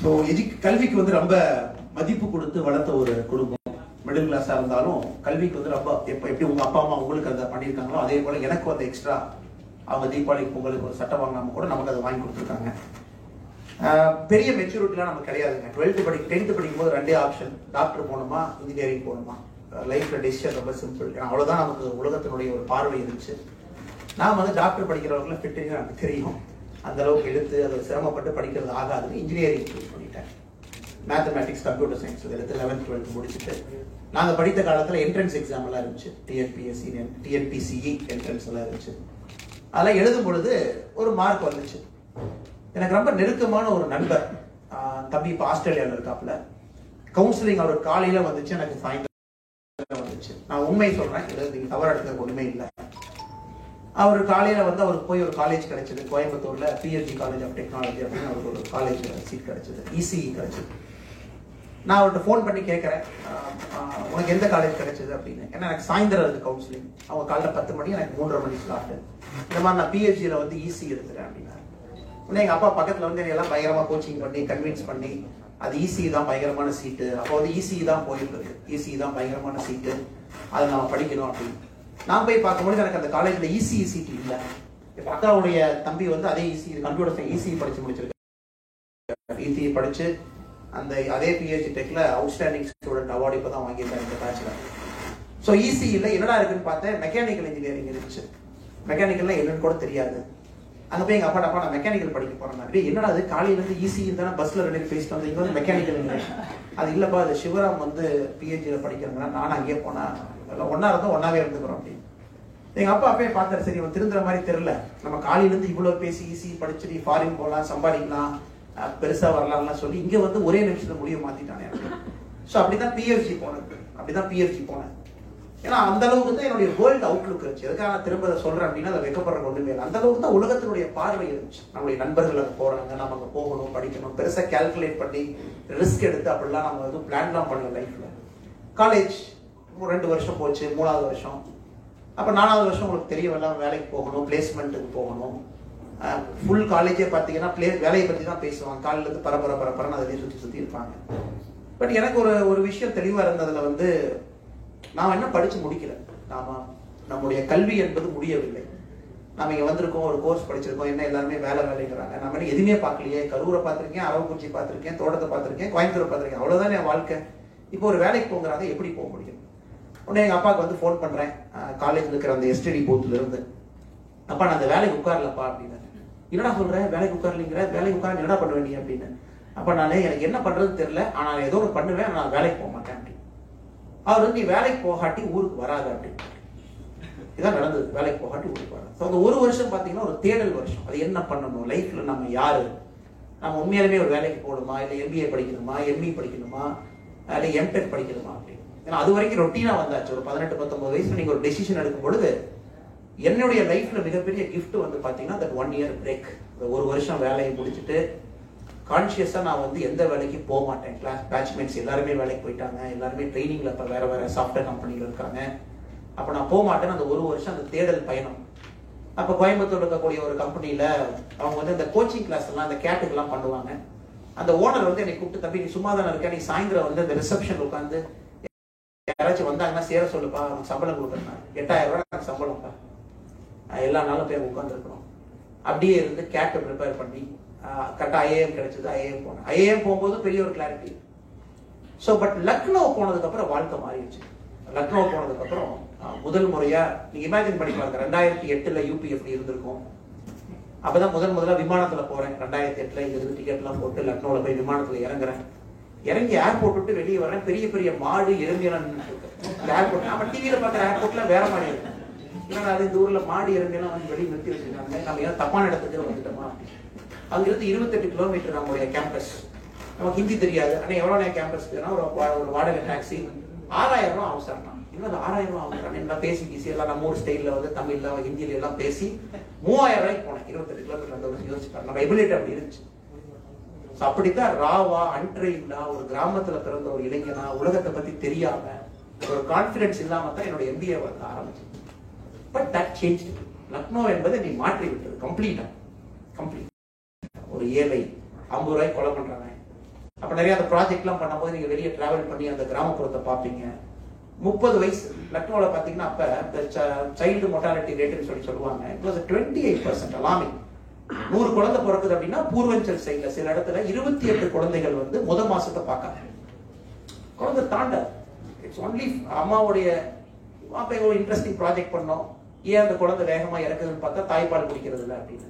So கல்விக்கு வந்து ரொம்ப மதிப்பு கொடுத்து வளர்த்த ஒரு குடும்பம். மிடில் கிளாஸா இருந்தாலும் கல்விக்கு வந்து ரொம்ப எப்படி உங்க அப்பா அம்மா உங்களுக்கு அதை பண்ணியிருக்காங்களோ அதே போல எனக்கு வந்து எக்ஸ்ட்ரா அவங்க தீபாவளிக்கு பொங்கலுக்கு ஒரு சட்டை வாங்கினாம கூட நமக்கு அதை வாங்கி கொடுத்துருக்காங்க. பெரிய மெச்சூரிட்டிலாம் நமக்கு கிடையாதுங்க. 10th படிக்கும்போது 2 ஆப்ஷன், டாக்டர் போகணுமா இன்ஜினியரிங் போகணுமா. லைஃப்ல டெசிஷன் ரொம்ப சிம்பிள். ஏன்னா அவ்வளவுதான் நமக்கு உலகத்தினுடைய ஒரு பார்வை இருந்துச்சு. நான் வந்து டாக்டர் படிக்கிறவங்கள ஃபிட்டுன்னு எனக்கு தெரியும். அந்த அளவுக்கு எடுத்து அதை சிரமப்பட்டு படிக்கிறது ஆகாதுன்னு இன்ஜினியரிங் சூஸ் பண்ணிட்டேன். மேத்தமேட்டிக்ஸ் கம்ப்யூட்டர் சயின்ஸ் எடுத்து 11th 12th முடிச்சுட்டு நாங்கள் படித்த காலத்தில் என்ட்ரன்ஸ் எக்ஸாம் எல்லாம் இருந்துச்சு. டிஎன்பிஎஸ்சி டிஎன்பிசிஇ என்ட்ரன்ஸ் எல்லாம் இருந்துச்சு. அதெல்லாம் எழுதும் பொழுது ஒரு மார்க் வந்துச்சு. எனக்கு ரொம்ப நெருக்கமான ஒரு நண்பர் தம்பி இப்போ ஆஸ்திரேலியாவில் இருக்காப்புல. கவுன்சிலிங் அவர் காலையில் வந்துச்சு, எனக்கு சாயந்தரம் வந்துச்சு. நான் உண்மை சொல்றேன், நீங்க தவறு எடுக்க ஒண்ணுமே இல்லை. அவர் காலையில வந்து அவருக்கு போய் ஒரு காலேஜ் கிடைச்சது கோயம்புத்தூர்ல, பிஎஸ்ஜி காலேஜ் ஆஃப் டெக்னாலஜி அப்படின்னு அவருக்கு ஒரு காலேஜ் சீட் கிடைச்சது, இசிஇ கிடைச்சது. நான் அவர்கிட்ட ஃபோன் பண்ணி கேட்குறேன், உனக்கு எந்த காலேஜ் கிடைச்சது அப்படின்னு. ஏன்னா எனக்கு சாயந்தரம் இருக்கு கவுன்சிலிங். அவங்க காலைல 10 மணி, எனக்கு 3:30 மணி ஸ்லாட்டு. இந்த மாதிரி நான் பிஹெச்டியில் வந்து இசி எடுத்துறேன் அப்படின்னா. உடனே எங்கள் அப்பா பக்கத்தில் வந்து எல்லாம் பயங்கரமாக கோச்சிங் பண்ணி கன்வின்ஸ் பண்ணி அது இசி தான் பயங்கரமான சீட்டு. அப்போ வந்து இசி தான் போயிருந்தது, இசி தான் பயங்கரமான சீட்டு, அதை நம்ம படிக்கணும் அப்படின்னு. நான் போய் பார்க்கும்போது எனக்கு அந்த காலேஜில் இசி சீட்டு இல்லை. இப்போ அக்காவுடைய தம்பி வந்து அதே இசி கம்ப்யூட்டர் சயின்ஸ் இசி படித்து முடிச்சிருக்காரு. இசி படித்து அந்த அதே பிஹெச்டி டெக்ல அவுட்ஸ்டாண்டிங் ஸ்டூடெண்ட் அவார்டு இப்போ தான் வாங்கியிருக்காரு இந்த பேட்ச்ல. ஸோ இசியில் என்னடா இருக்குன்னு பார்த்தேன், மெக்கானிக்கல் இன்ஜினியரிங் இருந்துச்சு. மெக்கானிக்கல்லாம் என்னன்னு கூட தெரியாது. அங்கே போய் எங்கள் அப்பா நான் மெக்கானிக்கல் படிக்க போறேன். என்னடா அது காலையிலேருந்து இசி தானே பஸ்ல 2 பேசிட்டு வந்து இங்கே வந்து மெக்கானிக்கல் இன்ஜினியரிங். அது இல்லைப்பா, அது சிவராம் வந்து பிஹெச்டியில் படிக்கிறேங்கன்னா நானும் அங்கேயே போனேன், எல்லாம் ஒன்னா இருந்தோம் ஒன்னாவே இருந்துக்கிறோம் அப்படின்னு. எங்கள் அப்பா அப்பயே பார்த்தாரு, சரி அவன் திருந்துற மாதிரி தெரியல, நம்ம காலையிலேருந்து இவ்வளோ பேசி இசி படிச்சுட்டு ஃபாரின் போகலாம் சம்பாதிக்கலாம் பெருசா வரலாம்லாம் சொல்லி இங்க வந்து ஒரே நிமிஷத்துல முடிவு மாத்திட்டானே. ஸோ அப்படிதான் பிஹெச்டி போனது, அப்படிதான் பிஹெச்டி போனேன். ஏன்னா அந்த அளவுக்கு தான் என்னுடைய வேர்ல்டு அவுட்லுக் இருந்துச்சு. எதுக்காக நான் திரும்ப சொல்றேன் அப்படின்னா அதை வெக்கப்படுற ஒண்ணுமே இல்லை. அந்த அளவுக்கு தான் உலகத்தினுடைய பார்வை இருந்துச்சு. நம்மளுடைய நண்பர்கள் அங்கே போறாங்க, நம்ம அங்கே போகணும் படிக்கணும், பெருசா கால்குலேட் பண்ணி ரிஸ்க் எடுத்து அப்படிலாம் நம்ம வந்து பிளான்லாம் பண்ணல லைஃப்ல. காலேஜ் 2 வருஷம் போச்சு, 3வது வருஷம். அப்போ 4வது வருஷம் உங்களுக்கு தெரியவெல்லாம் வேலைக்கு போகணும், பிளேஸ்மெண்ட்டுக்கு போகணும். ஃபுல் காலேஜே பார்த்தீங்கன்னா வேலையை பற்றி தான் பேசுவாங்க. காலிலேருந்து பரபரன்னு அதிலே சுற்றி இருப்பாங்க. பட் எனக்கு ஒரு விஷயம் தெளிவாக இருந்ததில் வந்து நாம் என்ன படித்து முடிக்கல, நம்முடைய கல்வி என்பது முடியவில்லை. நம்ம இங்கே வந்திருக்கோம், ஒரு கோர்ஸ் படிச்சிருக்கோம், என்ன எல்லாருமே வேலைங்கிறாங்க. நம்ம எதுவுமே பார்க்கலையே. கரூரை பார்த்துருக்கேன், அரவக்குறிச்சி பார்த்துருக்கேன், தோட்டத்தை பார்த்துருக்கேன், கோயம்புத்தூரை பார்த்துருக்கேன், அவ்வளோதான் என் வாழ்க்கை. இப்போ ஒரு வேலைக்கு போங்கிறாங்க, எப்படி போக முடியும்? உடனே எங்கள் அப்பாவுக்கு வந்து ஃபோன் பண்ணுறேன், காலேஜில் இருக்கிற அந்த எஸ்டிடி பூத்துல இருந்து. அப்பா நான் அந்த வேலைக்கு உட்காரலப்பா அப்படின்னு. என்னடா சொல்ற, வேலைக்கு உட்காரலிங்கிற, வேலைக்கு உட்கார என்னடா பண்ணுவேன் நீ அப்படின்னு. அப்ப நான் எனக்கு என்ன பண்றது தெரியல, ஆனால் ஏதோ ஒரு பண்ணுவேன், நான் வேலைக்கு போக மாட்டேன் அப்படி. அவர் வந்து நீ வேலைக்கு போகாட்டி ஊருக்கு வராது அப்படி. இதான் நடந்தது, வேலைக்கு போகாட்டி ஊருக்கு வராது. அந்த 1 வருஷம் பார்த்தீங்கன்னா ஒரு தேடல் வருஷம். அது என்ன பண்ணணும் லைஃப்ல, நம்ம யாரு, நம்ம உண்மையாலுமே ஒரு வேலைக்கு போகணுமா, இல்லை எம்பிஏ படிக்கணுமா, எம்இ படிக்கணுமா, இல்லை எம்டெக் படிக்கணுமா அப்படின்னு. ஏன்னா அது வரைக்கும் ரொட்டீனா வந்தாச்சு. ஒரு 18-19 வயசுல நீங்க ஒரு டெசிஷன் எடுக்கும் பொழுது என்னுடைய லைஃப்ல மிகப்பெரிய கிஃப்ட் வந்து பாத்தீங்கன்னா தட் 1 இயர் பிரேக். இந்த 1 வருஷம் வேலையை முடிச்சுட்டு கான்சியஸா நான் வந்து எந்த வேலைக்கு போக மாட்டேன். கிளாஸ் பேட்ச்மேட்ஸ் எல்லாருமே வேலைக்கு போயிட்டாங்க, எல்லாருமே ட்ரைனிங்ல இப்ப வேற சாஃப்ட்வேர் கம்பெனில இருக்காங்க. அப்ப நான் போக மாட்டேன்னு அந்த 1 வருஷம் அந்த தேடல் பயணம். அப்ப கோயம்புத்தூர் இருக்கக்கூடிய ஒரு கம்பெனில அவங்க வந்து இந்த கோச்சிங் கிளாஸ் எல்லாம் அந்த கேட்டுக்கு எல்லாம் பண்ணுவாங்க. அந்த ஓனர் வந்து என்னை கூப்பிட்டு, தம்பி நீ சும்மா தானே இருக்க, நீ சாயந்தரம் வந்து அந்த ரிசப்ஷன் உட்காந்து யாராச்சும் வந்தாங்கன்னா சேர சொல்லுப்பா, எனக்கு சம்பளம் கொடுக்குறேன், 8000 ரூபாய் எனக்கு சம்பளம்ப்பா, எல்லா நாளும் போய் உட்காந்துருக்கணும். அப்படியே இருந்து கேட்டை ப்ரிப்பேர் பண்ணி கரெக்டாக ஐஏஎம் கிடைச்சது. ஐஏஎம் போனேன். ஐஏஎம் போகும்போது பெரிய ஒரு கிளாரிட்டி. ஸோ பட் லக்னோ போனதுக்கு அப்புறம் வாழ்க்கை மாறிடுச்சு. லக்னோ போனதுக்கு அப்புறம் முதல் முறையா நீங்க இமேஜின் பண்ணி பாருங்க, 2008 யூபிஎஃப்டி இருந்திருக்கும். அப்பதான் முதல்ல விமானத்துல போறேன். 2008 இங்க இருந்து டிக்கெட் எல்லாம் போட்டு லக்னோல போய் விமானத்துல இறங்குறேன். இறங்கி ஏர்போர்ட் விட்டு வெளியே வரேன். பெரிய பெரிய மாடு எறும்பியெல்லாம் ஏர்போர்ட், நம்ம டிவியில பார்க்குற ஏர்போர்ட்ல வேற மாதிரி இருக்கு. ஏன்னா அது இந்த ஊர்ல மாடு எறும்பியெல்லாம் வந்து வெளியே நிறுத்தி வச்சிருக்காங்க. நம்ம ஏதாவது தப்பான இடத்துக்கு வந்துட்டோமா? அங்கிருந்து 28 கிலோமீட்டர் நம்மளுடைய கேம்பஸ். நமக்கு ஹிந்தி தெரியாது, ஆனா எவ்வளவு கேம்பஸ் ஒரு வாடகை டாக்ஸி 6000 ரூபாய் ஆகும் சார். இன்னும் 6000 ரூபாய் ஆகும். எல்லாம் பேசி கீசி எல்லாம் நம்ம ஊர் ஸ்டைல வந்து தமிழ்ல ஹிந்தியில எல்லாம் பேசி 3000 ரூபாய்க்கு போனேன். 28 கிலோமீட்டர் அந்த யோசிச்சு நம்ம எபிலிட்டி அப்படி இருந்துச்சு. அப்படித்தான் ராவா அன்ட்ரெயின்டா ஒரு கிராமத்துல பிறந்த ஒரு இளைஞனா, உலகத்தை பத்தி தெரியாம ஒரு கான்பிடன்ஸ் இல்லாம தான் என்னோட எம்பிஏ வந்து ஆரம்பிச்சு. But that change. லக்னோ என்பதை நீ மாற்றி விட்டது கம்ப்ளீட்டா. ஒரு ஏழை 50 ரூபாய்க்கு கொலை பண்றாங்க, அப்ப நிறைய அந்த ப்ராஜெக்ட்லாம் பண்ணும்போது நீங்க வெளியே டிராவல் பண்ணி அந்த கிராமப்புறத்தை பார்ப்பீங்க. 30 வயசு லக்னோவில் பார்த்தீங்கன்னா அப்ப இந்த சைல்டு மொர்டாலிட்டி ரேட்டுன்னு சொல்லுவாங்க. It was 28% alarming. 100 குழந்தை பிறக்குது அப்படின்னா பூர்வஞ்சல் சைட்ல சில இடத்துல 28 குழந்தைகள் வந்து மாசத்தை பார்க்காங்க. குழந்தை தாண்ட இட்ஸ் ஒன்லி அம்மாவுடைய அப்ப ஒரு இன்ட்ரெஸ்டிங் ப்ராஜெக்ட் பண்ணோம். ஏன் அந்த குழந்தை வேகமா இறக்குதுன்னு பார்த்தா தாய்ப்பால் குடிக்கிறது இல்லை அப்படின்னு.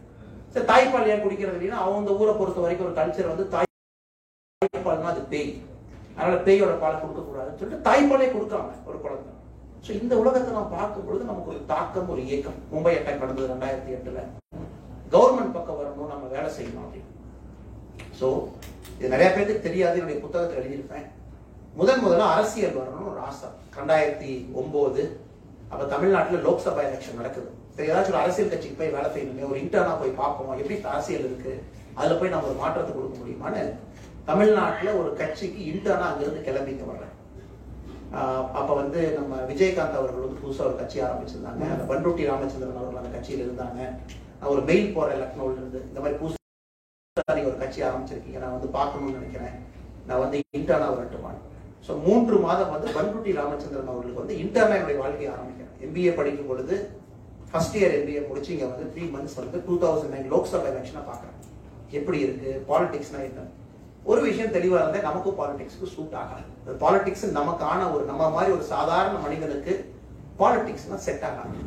சரி, தாய்ப்பால் ஏன் குடிக்கிறது இல்லைன்னா அவங்க ஊரை பொறுத்த வரைக்கும் ஒரு கல்ச்சர் வந்து தாய்ப்பால்னா அது பேய், அதனால பேயோட பால் கொடுக்க கூடாதுன்னு சொல்லிட்டு தாய்ப்பாலே கொடுக்காம ஒரு குழந்தை. ஸோ இந்த உலகத்தை நம்ம பார்க்கும் பொழுது நமக்கு ஒரு தாக்கம், ஒரு இயக்கம். மும்பை அட்டாக் நடந்தது 2008. கவர்மெண்ட் பக்கம் வரணும், நம்ம வேலை செய்யணும் அப்படின்னு. ஸோ இது நிறைய பேருக்கு தெரியாது, என்னுடைய புத்தகத்தில் எழுதியிருப்பேன். முதல்ல அரசியல் வரணும்னு ஒரு ஆசை. 2009 அப்ப தமிழ்நாட்டில் லோக்சபா எலெக்ஷன் நடக்குது. சரி, ஏதாச்சும் ஒரு அரசியல் கட்சிக்கு போய் வேலை செய்யணுமே, ஒரு இன்டர்னா போய் பார்ப்போம் எப்படி அரசியல் இருக்கு, அதுல போய் நம்ம ஒரு மாற்றத்தை கொடுக்க முடியுமான்னு தமிழ்நாட்டில் ஒரு கட்சிக்கு இன்டர்னா அங்கிருந்து கிளம்பிக்க வர்றேன். அப்ப வந்து நம்ம விஜயகாந்த் அவர்கள் வந்து புதுசாக ஒரு கட்சி ஆரம்பிச்சிருந்தாங்க. அந்த பண்ருட்டி ராமச்சந்திரன் அவர்கள் அந்த கட்சியில் இருந்தாங்க. நான் ஒரு மெயில் போறேன் லக்னோவில் இருந்து, இந்த மாதிரி புதுசாக நீங்க ஒரு கட்சி ஆரம்பிச்சிருக்கீங்க, நான் வந்து பார்க்கணும்னு நினைக்கிறேன், நான் வந்து இன்டர்னா வரட்டுமான். ஸோ 3 மாதம் வந்து பண்ருட்டி ராமச்சந்திரன் அவர்களுக்கு வந்து இன்டர்னா என்னுடைய வாழ்க்கையை ஆரம்பிக்கிறேன். MBA படிக்கும் பொழுது ஃபர்ஸ்ட் இயர் MBA முடிச்சு இங்க வந்து 3 months வந்து 2009 லோக்சபா எலெக்ஷனை பார்க்குறேன். எப்படி இருக்கு பாலிடிக்ஸ்னா என்ன. ஒரு விஷயம் தெளிவாக இருந்தால் நமக்கும் பாலிடிக்ஸ்க்கு சூட் ஆகாது. பாலிடிக்ஸ் நமக்கான ஒரு நம்ம மாதிரி ஒரு சாதாரண மனிதனுக்கு பாலிடிக்ஸ்னா செட் ஆகாது.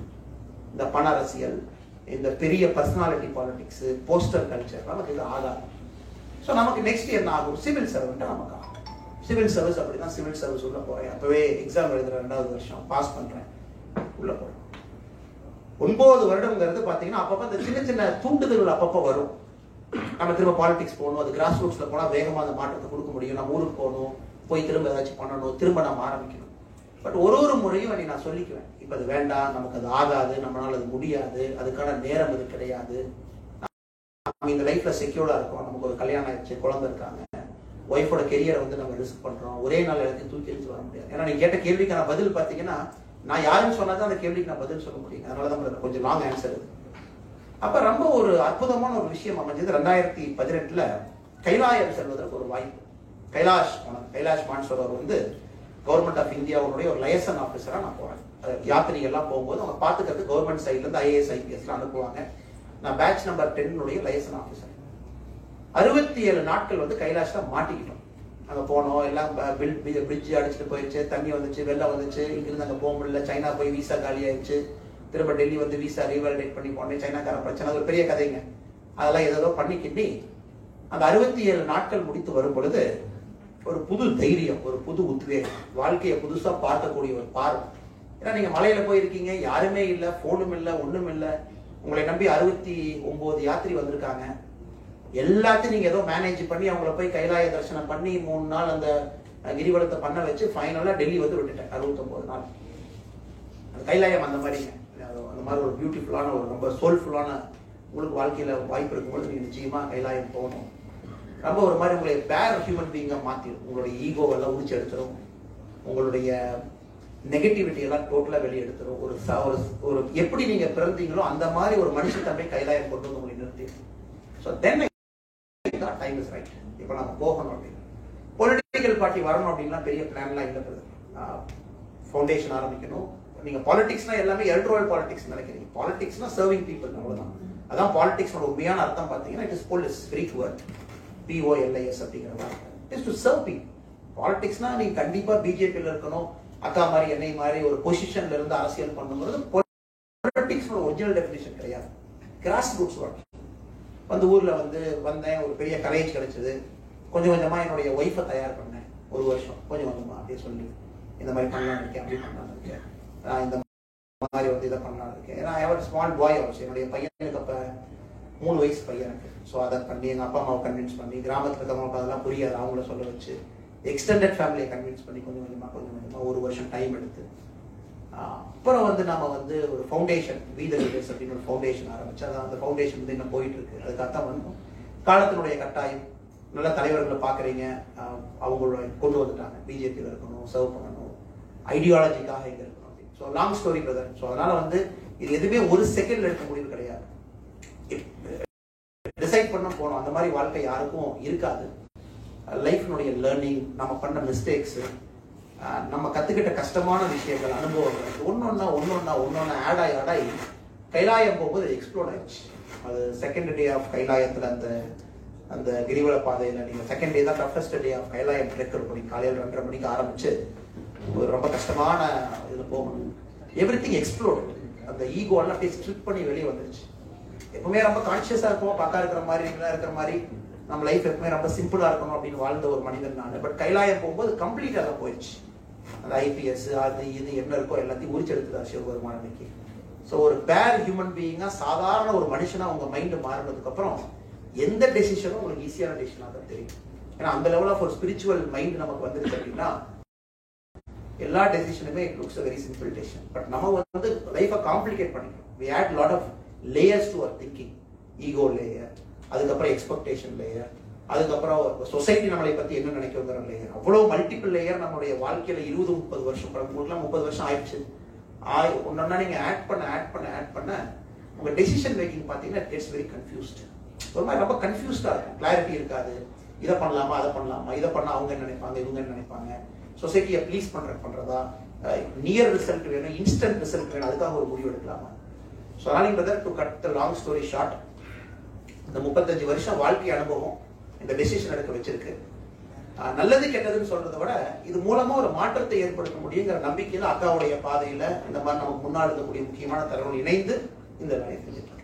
இந்த பண அரசியல், இந்த பெரிய பர்சனாலிட்டி பாலிடிக்ஸ், போஸ்டர் கல்ச்சர் நமக்கு இது ஆகாது. ஸோ நமக்கு நெக்ஸ்ட் என்ன ஆகும், சிவில் சர்வெண்ட் நமக்கு ஆகும். சிவில் சர்வீஸ் அப்படிதான், சிவில் சர்வீஸ் உள்ள போறேன். அப்பவே எக்ஸாம் எழுதுறேன், 2வது வருஷம் பாஸ் பண்றேன், உள்ள போறேன். 9 வருடம்ங்கிறது பாத்தீங்கன்னா அப்பப்ப இந்த சின்ன சின்ன தூண்டுதல்கள் அப்பப்ப வரும். நம்ம திரும்ப பாலிடிக்ஸ் போகணும், அது கிராஸ் ரூட்ஸ்ல போனா வேகமா அந்த மாற்றத்தை கொடுக்க முடியும். நம்ம ஊருக்கு போகணும், போய் திரும்ப ஏதாச்சும் பண்ணணும், திரும்ப நம்ம ஆரம்பிக்கணும். பட் ஒரு முறையும் நான் சொல்லிக்குவேன், இப்ப அது வேண்டாம், நமக்கு அது ஆகாது, நம்மளால அது முடியாது, அதுக்கான நேரம் அது கிடையாது. நம்ம இந்த லைஃப்ல செக்யூர்டா இருக்கும், நமக்கு ஒரு கல்யாணம் ஆயிடுச்சு, குழந்தை இருக்காங்க, ஒய்ஃபோட கெரியரை வந்து நம்ம ரிஸ்க் பண்றோம், ஒரே நாள் எல்லாத்தையும் தூக்கி எடுத்து வர முடியாது. ஏன்னா நீங்க கேட்ட கேள்விக்கான பதில் பாத்தீங்கன்னா நான் யாருன்னு சொன்னாதான் அந்த கேள்விக்கு நான் பதில் சொல்ல முடியும். அதனாலதான் கொஞ்சம் லாங் ஆன்சர். அப்ப ரொம்ப ஒரு அற்புதமான ஒரு விஷயம் அமைஞ்சது. 2018 கைலாயம் செல்வதற்கு ஒரு வாய்ப்பு. கைலாஷ் மான்சரோவர் வந்து கவர்மெண்ட் ஆஃப் இந்தியாவுடைய ஒரு லைசன் ஆஃபீஸரா நான் போறேன். யாத்திரிகள்லாம் போகும்போது அவங்க பாத்துக்கிறது கவர்மெண்ட் சைட்ல இருந்து IAS IPS அனுப்புவாங்க. நான் பேட்ச் நம்பர் 10 லைசன் ஆஃபீஸர். 67 நாட்கள் வந்து கைலாஷ்ல மாட்டிக்கிட்டோம். அங்க போனோம், எல்லாம் பிரிட்ஜ் அடிச்சுட்டு போயிடுச்சு, தண்ணி வந்துச்சு, வெள்ளம் வந்துச்சு, இங்கிருந்து அங்க போக முடியல, சைனா போய் வீசா காலி ஆயிடுச்சு, திரும்ப டெல்லி வந்து வீசா ரீவேலிடேட் பண்ணி போனேன், சைனாக்கார பிரச்சனை, ஒரு பெரிய கதைங்க. அதெல்லாம் ஏதோ பண்ணிக்கிட்டு அந்த 67 நாட்கள் முடித்து வரும் பொழுது ஒரு புது தைரியம், ஒரு புது உத்வேகம், வாழ்க்கையை புதுசா பார்க்கக்கூடிய ஒரு பார்வை. ஏன்னா நீங்க மலையில போயிருக்கீங்க, யாருமே இல்லை, போனும் இல்லை, ஒண்ணும் இல்லை, உங்களை நம்பி 69 யாத்திரி வந்திருக்காங்க. எல்லாத்தையும் நீங்க ஏதோ மேனேஜ் பண்ணி அவங்கள போய் கைலாய தரிசனம் பண்ணி 3 நாள் அந்த கிரிவலத்தை பண்ண வச்சு ஃபைனலா டெல்லி வந்து விட்டுட்டேன். 69 நாள். அந்த கைலாயம் அந்த மாதிரிங்க, அந்த மாதிரி ஒரு பியூட்டிஃபுல்லான, ஒரு ரொம்ப சோல்ஃபுல்லான, உங்களுக்கு வாழ்க்கையில வாய்ப்பு இருக்கும்போது நீங்க நிச்சயமா கைலாயம் போகணும். ரொம்ப ஒரு மாதிரி உங்களை பேர் ஹியூமன் பீயிங்கா மாத்திடும். உங்களுடைய ஈகோவெல்லாம் உரிச்சு எடுத்துரும், உங்களுடைய நெகட்டிவிட்டி எல்லாம் டோட்டலா வெளியெடுத்துரும். ஒரு எப்படி நீங்க பிறந்தீங்களோ அந்த மாதிரி ஒரு மனுஷன் தன்மை கைலாயம் கொண்டு வந்து உங்களை நிறுத்தி. So then time is right, இப்போ நம்ம போகணும் அப்படின்னு. பொலிட்டிக்கல் பார்ட்டி வரணும் அப்படின்லாம் பெரிய பிளான்லாம் இல்லை. ஃபவுண்டேஷன் ஆரம்பிக்கணும். நீங்க பாலிடிக்ஸ்னா எல்லாமே எலக்ட்ரல் பாலிடிக்ஸ் நினைக்கிறீங்க. பாலிடிக்ஸ்னா சர்விங் பீப்புள், அவ்வளவுதான். அதான் பாலிடிக்ஸோட உண்மையான அர்த்தம் பார்த்தீங்கன்னா it is polis, Greek word POLIS அப்படிங்கிற வார்த்தை. It is to serve people. பாலிடிக்ஸ்னா நீங்க கண்டிப்பா பிஜேபியில் இருக்கணும், அக்கா மாதிரி என்னை மாதிரி ஒரு பொசிஷன்ல இருந்து அரசியல் பண்ணுங்கிறது பாலிடிக்ஸோட ஒரிஜினல் டெஃபினிஷன் கிடையாது. Cross roots work. வந்து ஊர்ல வந்து வந்தேன், ஒரு பெரிய கரேஜ் கிடைச்சது. கொஞ்சம் கொஞ்சமா என்னுடைய ஒய்ஃபை தயார் பண்ணேன். 1 வருஷம் கொஞ்சம் கொஞ்சமா அப்படியே சொல்லி இந்த மாதிரி பண்ணலாம் இருக்கேன், அப்படி பண்ணலாம் இருக்கேன், இந்த மாதிரி வந்து இதை பண்ணலாம் இருக்கேன். ஏன்னா I have small boy also. என்னுடைய பையனுக்கு அப்ப 3 வயசு பையனுக்கு. ஸோ அதை பண்ணி எங்க அப்பா அம்மாவை கன்வின்ஸ் பண்ணி, கிராமத்துல இருக்கவங்களுக்கு அதெல்லாம் புரியாது, அவங்கள சொல்ல வச்சு, எக்ஸ்டெண்டட் ஃபேமிலியை கன்வின்ஸ் பண்ணி கொஞ்சம் கொஞ்சமா 1 வருஷம் டைம் எடுத்து அப்புறம் வந்து நம்ம வந்து ஒரு ஃபவுண்டேஷன், வீத லீடர்ஸ் அப்படின்னு ஒரு ஃபவுண்டேஷன் ஆரம்பிச்சு. அதான் அந்த ஃபவுண்டேஷன் வந்து இன்னும் போயிட்டு இருக்கு. அதுக்கு அர்த்தம் வந்து காலத்தினுடைய கட்டாயம். நல்ல தலைவர்களை பாக்குறீங்க, அவங்களோட கொண்டு வந்துட்டாங்க, பிஜேபியில் இருக்கணும், சர்வ் பண்ணணும், ஐடியாலஜிக்காக இங்க இருக்கணும் அப்படின்னு. So long story brother. So அதனால வந்து இது எதுவுமே ஒரு செகண்ட்ல எடுக்க முடிவு கிடையாது. டிசைட் பண்ண போனோம், அந்த மாதிரி வாழ்க்கை யாருக்கும் இருக்காது. லைஃப்னுடைய லேர்னிங், நம்ம பண்ண மிஸ்டேக்ஸு, நம்ம கற்றுக்கிட்ட கஷ்டமான விஷயங்கள், அனுபவங்கள் ஒன்னொன்னா ஆட் ஆகி கைலாயம் போகும்போது எக்ஸ்ப்ளோர் ஆயிடுச்சு. அது செகண்ட் டே ஆஃப் கைலாயத்தில் அந்த கிரிவல பாதையில் நீங்கள் செகண்ட் டே தான் toughest day of Kailayam trek இருக்கும். காலையில் 2:30 மணிக்கு ஆரம்பிச்சு ஒரு ரொம்ப கஷ்டமான இதில் போகணும். Everything explored. அந்த ஈகோலாம் அப்படியே ஸ்ட்ரிப் பண்ணி வெளியே வந்துருச்சு. எப்பவுமே ரொம்ப கான்சியஸாக இருப்போம், பக்கா இருக்கிற மாதிரி நீங்களா இருக்கிற மாதிரி நம்ம லைஃப் எப்பவுமே ரொம்ப சிம்பிளா இருக்கணும் அப்படின்னு வாழ்ந்த ஒரு மனிதன் நான். பட் கைலாயம் போகும்போது கம்ப்ளீட்டாக அதை போயிடுச்சு. அந்த ஐபிஎஸ் அது இது என்ன இருக்கோ எல்லாத்தையும் உரிச்செடுத்துதான் சிவபெருமான் அன்னைக்கு. ஸோ ஒரு பேர் ஹியூமன் பீயிங்கா சாதாரண ஒரு மனுஷனா உங்க மைண்ட் மாறினதுக்கு அப்புறம் எந்த டெசிஷனும் உங்களுக்கு ஈஸியான டெசிஷனாக தான் தெரியும். ஏன்னா அந்த லெவல் ஆஃப் ஒரு ஸ்பிரிச்சுவல் மைண்ட் நமக்கு வந்துருச்சு அப்படின்னா எல்லா டெசிஷனுமே it looks very simple decision. But நம்ம வந்து லைஃபை காம்ப்ளிகேட் பண்ணிக்கணும். We add lot of layers to our thinking. Ego layer, அதுக்கப்புறம் எக்ஸ்பெக்டேஷன் லேயர், அதுக்கப்புறம் சொசைட்டி நம்மளை பத்தி என்ன நினைக்கிற லேயர், அவ்வளவு மல்டிபிள் லேயர் நம்மளுடைய வாழ்க்கையில 20-30 வருஷம், உங்களுக்குலாம் 30 வருஷம் ஆயிடுச்சு. ஒன்னா நீங்க ஆட் பண்ண உங்க டெசிஷன் மேக்கிங் பாத்தீங்கன்னா இட்ஸ் வெரி கன்ஃபியூஸ்ட். ஒரு மாதிரி ரொம்ப கன்ஃபியூஸ்டா இருக்கும், கிளாரிட்டி இருக்காது. இதை பண்ணலாமா, அதை பண்ணலாமா, இதை பண்ணா அவங்க என்ன நினைப்பாங்க, இவங்க என்ன நினைப்பாங்க, சொசைட்டியை ப்ளீஸ் பண்றதா, நியர் ரிசல்ட் வேணும், இன்ஸ்டன்ட் ரிசல்ட் வேணும், அதுக்காக ஒரு முடிவு எடுக்கலாமா. ஸோ அதனால brother, to cut the long story short, இந்த 35 வருஷம் வாழ்க்கை அனுபவம் இந்த டெசிஷன் எடுக்க வச்சிருக்கு. நல்லது கெட்டதுன்னு சொல்றதை விட இது மூலமா ஒரு மாற்றத்தை ஏற்படுத்த முடியுங்கிற நம்பிக்கையில அக்காவுடைய பாதையில இந்த மாதிரி நமக்கு முன்னாடி இருக்கக்கூடிய முக்கியமான தரவுகள் இணைந்து இந்த வேலையை செஞ்சுட்டு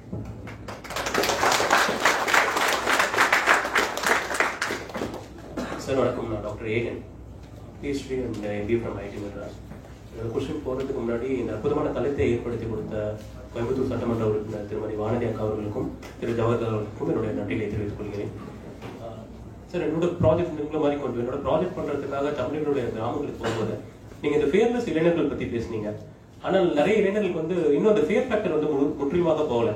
சார். வணக்கம், நான் doctor Eagan, PhD and MBA from IIT Madras. என்னோட கொஸ்டின் போகிறதுக்கு முன்னாடி இந்த அற்புதமான தளத்தை ஏற்படுத்தி கொடுத்த கோயம்புத்தூர் சட்டமன்ற உறுப்பினர் திருமதி வானதி அக்கா அவர்களுக்கும் திரு ஜவஹர்லால் அவர்களுக்கும் என்னுடைய நன்றிகளை தெரிவித்துக் கொள்கிறேன். சார், என்னோட ப்ராஜெக்ட் நீங்கள மாதிரி கொண்டு என்னோட ப்ராஜெக்ட் பண்ணுறதுக்காக தமிழர்களுடைய கிராமங்களுக்கு போகும்போது நீங்கள் இந்த ஃபேர்லெஸ் இளைஞர்கள் பற்றி பேசுனீங்க. ஆனால் நிறைய இளைஞர்களுக்கு வந்து இன்னும் அந்த ஃபேர் ஃபேக்டர் வந்து முற்றிலுமாக போகல.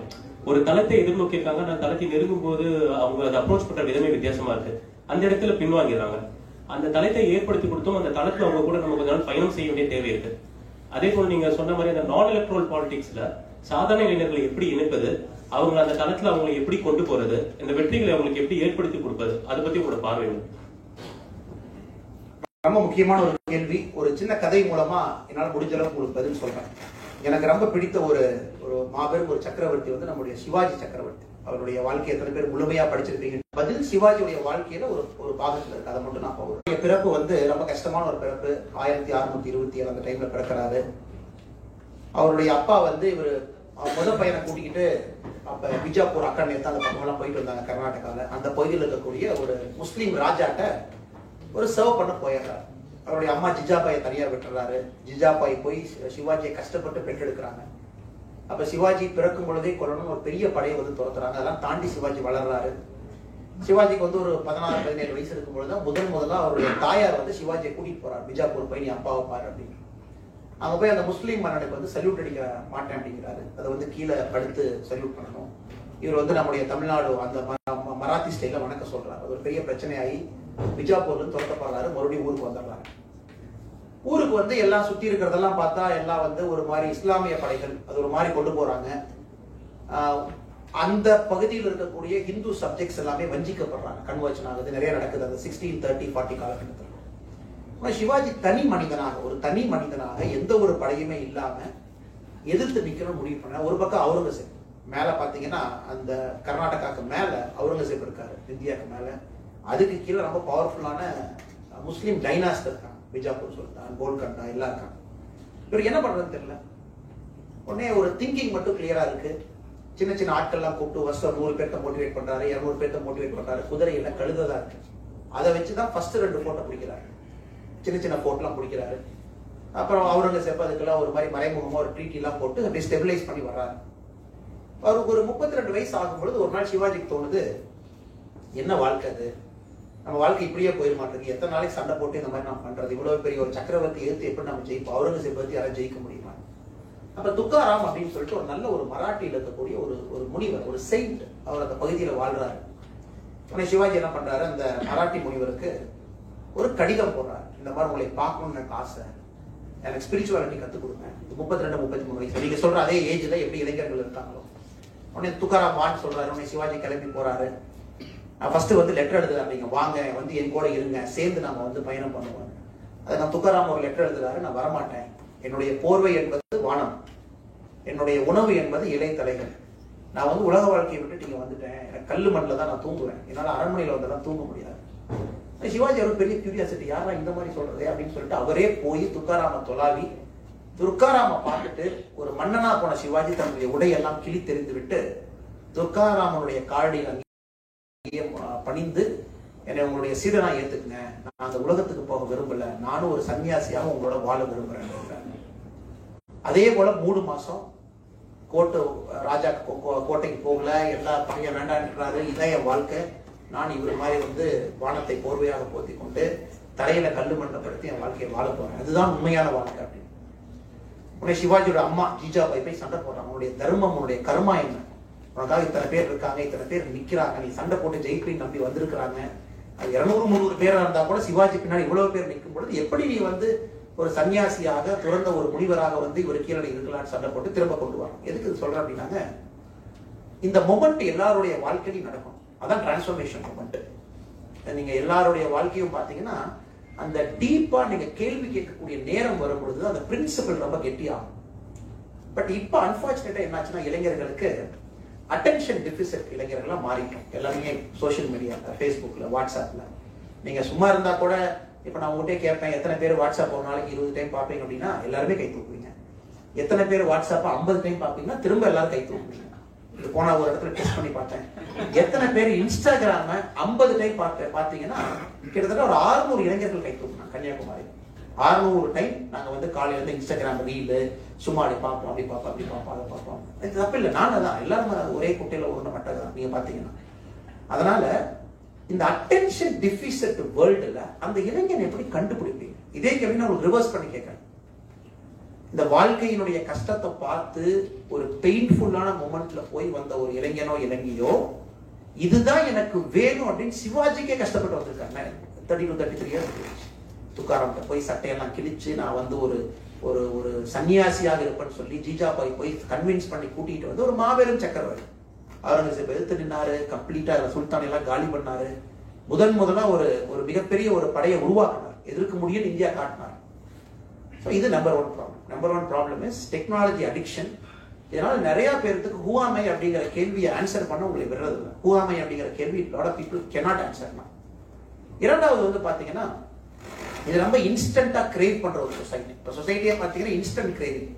ஒரு தளத்தை எதிர்நோக்கியிருக்காங்க, நான் தளத்தை நெருங்கும் போது அவங்க அதை அப்ரோச் பண்ற விதமே வித்தியாசமா இருக்கு. அந்த இடத்துல பின்வாங்கிறாங்க. அந்த தளத்தை ஏற்படுத்தி கொடுத்தோம், அந்த தளத்துல அவங்க கூட நம்ம கொஞ்ச நாள் பயணம் செய்ய வேண்டிய தேவை இருக்கு. அதே போல நீங்க சொன்ன மாதிரி அந்த நான் எலக்ட்ரல் பாலிடிக்ஸ்ல சாதாரண இளைஞர்களை எப்படி இணைப்பது, அவங்க அந்த தளத்துல அவங்களை எப்படி கொண்டு போறது, இந்த வெற்றிகளை அவங்களுக்கு எப்படி ஏற்படுத்தி கொடுப்பது, அதை பத்தி உங்களோட பார்வை. ரொம்ப முக்கியமான ஒரு கேள்வி. ஒரு சின்ன கதை மூலமா என்னால் முடிஞ்ச அளவுக்கு உங்களுக்கு பதில் சொல்றேன். எனக்கு ரொம்ப பிடித்த ஒரு மாபெரும் ஒரு சக்கரவர்த்தி வந்து நம்முடைய சிவாஜி சக்கரவர்த்தி. அவருடைய வாழ்க்கையை எத்தனை பேர் முழுமையா படிச்சிருப்பீங்க? பதில் சிவாஜியுடைய வாழ்க்கையில ஒரு பாகத்துல இருக்கு. அதை மட்டும் நான் போகிறேன். பிறப்பு வந்து ரொம்ப கஷ்டமான ஒரு பிறப்பு. 1627 அந்த டைம்ல பிறக்கிறாரு. அவருடைய அப்பா வந்து இவர் முதல் பையனை கூட்டிக்கிட்டு அப்ப பிஜாப்பூர் அக்கா நேரத்தை அந்த பக்கமெல்லாம் போயிட்டு வந்தாங்க கர்நாடகாவில். அந்த பகுதியில் இருக்கக்கூடிய ஒரு முஸ்லீம் ராஜாட்ட ஒரு சர்வ் பண்ண போயிடுறாரு. அவருடைய அம்மா ஜிஜாபாயை தனியா விட்டுறாரு. ஜிஜாபாய் போய் சிவாஜியை கஷ்டப்பட்டு பெற்றெடுக்கிறாங்க. அப்ப சிவாஜி பிறக்கும் பொழுதே கொல்லணும் ஒரு பெரிய படையை வந்து துரத்துறாங்க. அதெல்லாம் தாண்டி சிவாஜி வளர்றாரு. சிவாஜிக்கு வந்து ஒரு 16-17 வயசு இருக்கும் பொழுதுதான் முதலா அவருடைய தாயார் வந்து சிவாஜியை கூட்டிட்டு போறாரு. பிஜாப்பூர் போய் நீ அப்பாவை பாரு அப்படின்னு. அங்க போய் அந்த முஸ்லீம் மன்னனுக்கு வந்து சல்யூட் அடிக்க மாட்டேன் அப்படிங்கிறாரு. அதை வந்து கீழே படுத்து சல்யூட் பண்ணணும். இவர் வந்து நம்முடைய தமிழ்நாடு அந்த மராத்தி ஸ்டைல வணக்க சொல்றாரு. அது ஒரு பெரிய பிரச்சனையாகி பிஜாப்பூர்ல துரத்தப்படுறாரு. மறுபடியும் ஊருக்கு வந்துடுறாரு. ஊருக்கு வந்து எல்லாம் சுத்தி இருக்கிறதெல்லாம் பார்த்தா எல்லாம் வந்து ஒரு மாதிரி இஸ்லாமிய படைகள் அது ஒரு மாதிரி கொண்டு போறாங்க. அந்த பகுதியில் இருக்கக்கூடிய ஹிந்து சப்ஜெக்ட்ஸ் எல்லாமே வஞ்சிக்கப்படுறாங்க. கன்வர்ஷன் ஆகுது, நிறைய நடக்குது. அந்த 1630-40 காலகட்டத்தில் சிவாஜி ஒரு தனி மனிதனாக எந்த ஒரு படையுமே இல்லாம எதிர்த்து நிக்கணும் முடிவு பண்ண. ஒரு பக்கம் அவுரங்கசீப் மேல பாத்தீங்கன்னா அந்த கர்நாடகாவுக்கு மேல அவுரங்கசீப் இருக்காரு, இந்தியாவுக்கு மேல. அதுக்கு கீழே ரொம்ப பவர்ஃபுல்லான முஸ்லீம் டைனாஸ்ட் இருக்காங்க. பிஜாப்பூர் சுல்தான், கோல்கண்டா எல்லாம் இருக்காங்க. இவர் என்ன பண்றதுன்னு தெரியல. உடனே ஒரு திங்கிங் மட்டும் கிளியரா இருக்கு. சின்ன சின்ன ஆட்கள்லாம் கூப்பிட்டு வருஷம் 100 பேர்த்த மோட்டிவேட் பண்றாரு, 200 பேர்த்த மோட்டிவேட் பண்றாரு. குதிரை எல்லாம் கழுததா இருக்கு. அதை வச்சுதான் ஃபர்ஸ்ட் 2 போட்டோ பிடிக்கிறாரு. சின்ன சின்ன போட்டெல்லாம் பிடிக்கிறாரு. அப்புறம் அவுரங்கசீப் அதுக்கெல்லாம் ஒரு மாதிரி மறைமுகமா ஒரு ட்ரீட்டி எல்லாம் போட்டு அப்படியே ஸ்டெபிலைஸ் பண்ணி வர்றாரு. அவருக்கு ஒரு 32 வயசு ஆகும்பொழுது ஒரு நாள் சிவாஜிக்கு தோணுது, என்ன வாழ்க்கை அது, நம்ம வாழ்க்கை இப்படியே போயிட மாட்டேங்குது, எத்தனை நாளைக்கு சண்டை போட்டு இந்த மாதிரி நம்ம பண்றது, இவ்வளவு பெரிய ஒரு சக்கரவர்த்தி எடுத்து எப்படி நம்ம ஜெயிப்போம், அவுரங்கசீப் பத்தி யாரும் ஜெயிக்க முடியுமா? அப்ப துக்காராம் அப்படின்னு சொல்லிட்டு ஒரு நல்ல ஒரு மராட்டியில் இருக்கக்கூடிய ஒரு முனிவர், ஒரு செயின்ட், அவர் அந்த பகுதியில வாழ்றாரு. உடனே சிவாஜி என்ன பண்றாரு, அந்த மராட்டி முனிவருக்கு ஒரு கடிதம் போடுறாரு. இந்த மாதிரி உங்களை பார்க்கணும்னு எனக்கு ஆசை, எனக்கு ஸ்பிரிச்சுவாலிட்டி கற்றுக் கொடுங்க. 32-33 வயசு, நீங்க சொல்ற அதே ஏஜ்ல எப்படி இளைஞர்கள் இருக்காங்களோ. உடனே துக்காராம் வான்னு சொல்றாரு. உடனே சிவாஜி கிளம்பி போறாரு. ஃபர்ஸ்ட் வந்து லெட்டர் எழுதுறாரு, நீங்க வாங்க வந்து என் கூட இருங்க, சேர்ந்து நாம வந்து பயணம் பண்ணுவோம். அது நான் துக்காராம் ஒரு லெட்டர் எழுதுறாரு, நான் வரமாட்டேன், என்னுடைய போர்வை என்பது வானம், என்னுடைய உணவு என்பது இலை தலைகள், நான் வந்து உலக வாழ்க்கையை விட்டு நீங்க வந்துட்டேன், எனக்கு கல்லு மண்ணில் தான் நான் தூங்குவேன், என்னால் அரண்மனையில் வந்தெல்லாம் தூங்க முடியாது. சிவாஜி அவர் பெரிய கியூரியாசிட்டி, யாரா இந்த மாதிரி சொல்றது அப்படின்னு சொல்லிட்டு அவரே போய் துக்காராம தொலாவி துர்காராம பார்த்துட்டு ஒரு மன்னனா போன சிவாஜி தன்னுடைய உடையெல்லாம் கிழி தெரிந்து விட்டு துர்காராமனுடைய காலடியில் பணிந்து என்னை உங்களுடைய சீடனா ஏத்துக்குங்க, நான் அந்த உலகத்துக்கு போக விரும்பல, நானும் ஒரு சன்னியாசியாக உங்களோட வாழ விரும்புறேன். அதே போல 3 மாசம் ராஜா கோட்டைக்கு போகல, எல்லா பையன் வேண்டான்றாரு, இதான் என் வாழ்க்கை, நான் இவர் மாதிரி வந்து வானத்தை போர்வையாக போத்தி கொண்டு தரையில கல்லு மண்டப்படுத்தி என் வாழ்க்கையை வாழ போறேன், அதுதான் உண்மையான வாழ்க்கை அப்படின்னு. உடனே சிவாஜியோட அம்மா ஜிஜாபாய் போய் சண்டை போடுறாங்க, உன்னுடைய தர்மம் உன்னுடைய கர்மா என்ன, உனக்காக இத்தனை பேர் இருக்காங்க, இத்தனை பேர் நிக்கிறாங்க, நீ சண்டை போட்டு ஜெயிக்கிறீன்னு நம்பி வந்திருக்கிறாங்க, 200-300 பேரா இருந்தா கூட சிவாஜி பின்னாடி இவ்வளவு பேர் நிற்கும் பொழுது எப்படி நீ வந்து ஒரு சன்னியாசியாக துறந்த ஒரு முனிவராக வந்து இவர் கீழே இருக்கலாம்னு சண்டை போட்டு திரும்ப கொண்டு வராங்க. எதுக்கு இது சொல்றேன் அப்படின்னாங்க, இந்த மொமெண்ட் எல்லாருடைய வாழ்க்கையிலும் நடக்கும், அதான் டிரான்ஸ்ஃபர்மேஷன் மொமெண்ட். நீங்க எல்லாருடைய வாழ்க்கையும் பாத்தீங்கன்னா அந்த டீப்பா நீங்க கேள்வி கேட்கக்கூடிய நேரம் வரும் பொழுது அந்த பிரின்சிபல் ரொம்ப கெட்டியாகும். பட் இப்ப அன்பார்ச்சுனேட்டா என்னாச்சுன்னா இளைஞர்களுக்கு அட்டென்ஷன் டெபிசிட் இளைஞர்களா மாறிட்டோம். எல்லாமே சோசியல் மீடியால, ஃபேஸ்புக்ல, வாட்ஸ்அப்ல. நீங்க சும்மா இருந்தா கூட இப்ப நான் உங்கள்கிட்ட கேட்பேன், எத்தனை பேர் வாட்ஸ்அப் ஒரு நாளைக்கு 20 டைம் பார்ப்பீங்க அப்படின்னா எல்லாருமே கை தூக்குவீங்க. எத்தனை பேர் வாட்ஸ்அப் 50 டைம் பார்ப்பீங்கன்னா திரும்ப எல்லாரும் கை தூக்குவீங்க. போனா ஒரு இடத்துல டெஸ்ட் பண்ணி பார்த்தேன், எத்தனை பேர் இன்ஸ்டாகிராம 50 டைம் பார்த்தீங்கன்னா கிட்டத்தட்ட ஒரு 600 இளைஞர்கள் கை தூக்குனாங்க. கன்னியாகுமரி 600 டைம் நாங்க வந்து காலையில இருந்து இன்ஸ்டாகிராம் ரீல் சும்மா அப்படி பார்ப்போம், அப்படி பார்ப்போம், அப்படி பார்ப்போம், அதை பார்ப்போம். இது தப்பு இல்லை, நானும் தான், எல்லாரும் ஒரே குட்டையில ஒண்ணு மட்டும் நீங்க பாத்தீங்கன்னா. அதனால இந்த அட்டென்ஷன் டெபிசிட் வேர்ல்டுல அந்த இளைஞன் எப்படி கண்டுபிடிப்பீங்க? இதே கேள்வி நான் ஒரு ரிவர்ஸ் பண்ணி கேட்கிறேன். இந்த வாழ்க்கையினுடைய கஷ்டத்தை பார்த்து ஒரு பெயின்ஃபுல்லான மொமெண்ட்ல போய் வந்த ஒரு இளைஞனோ இளைஞியோ இதுதான் எனக்கு வேணும் அப்படின்னு சிவாஜிக்கே கஷ்டப்பட்டு வந்திருக்காங்க. 32-33 இயர்ஸ் துக்காராம் போய் சட்டையெல்லாம் கிழிச்சு நான் வந்து ஒரு ஒரு ஒரு சன்னியாசியாக இருப்பேன்னு சொல்லி ஜிஜாபாய் போய் கன்வின்ஸ் பண்ணி கூட்டிட்டு வந்து ஒரு மாபெரும் சக்கரவர்த்தி அவுரங்கசீப் எதிர்த்து நின்னாரு, கம்ப்ளீட்டா சுல்தான் எல்லாம் காலி பண்ணாரு. முதல்ல ஒரு ஒரு மிகப்பெரிய ஒரு படையை உருவாக்கினார், எதிர்க்க முடியும் இந்தியா காட்டினார். இது number 1 problem. Number 1 problem is technology addiction. இதனால நிறைய பேருக்கு ஹூஆமை அப்படிங்கிற கேள்வியை ஆன்சர் பண்ண உங்களுக்கு விடுறது இல்லை. ஹூஆமை அப்படிங்கிற கேள்வி lot of people cannot answer. இரண்டாவது வந்து பாத்தீங்கன்னா இது ரொம்ப இன்ஸ்டன்டா கிரேவ் பண்ற ஒரு சொசைட்டி. இப்போ சொசைட்டியா பாத்தீங்கன்னா இன்ஸ்டன்ட் கிரேவிங்.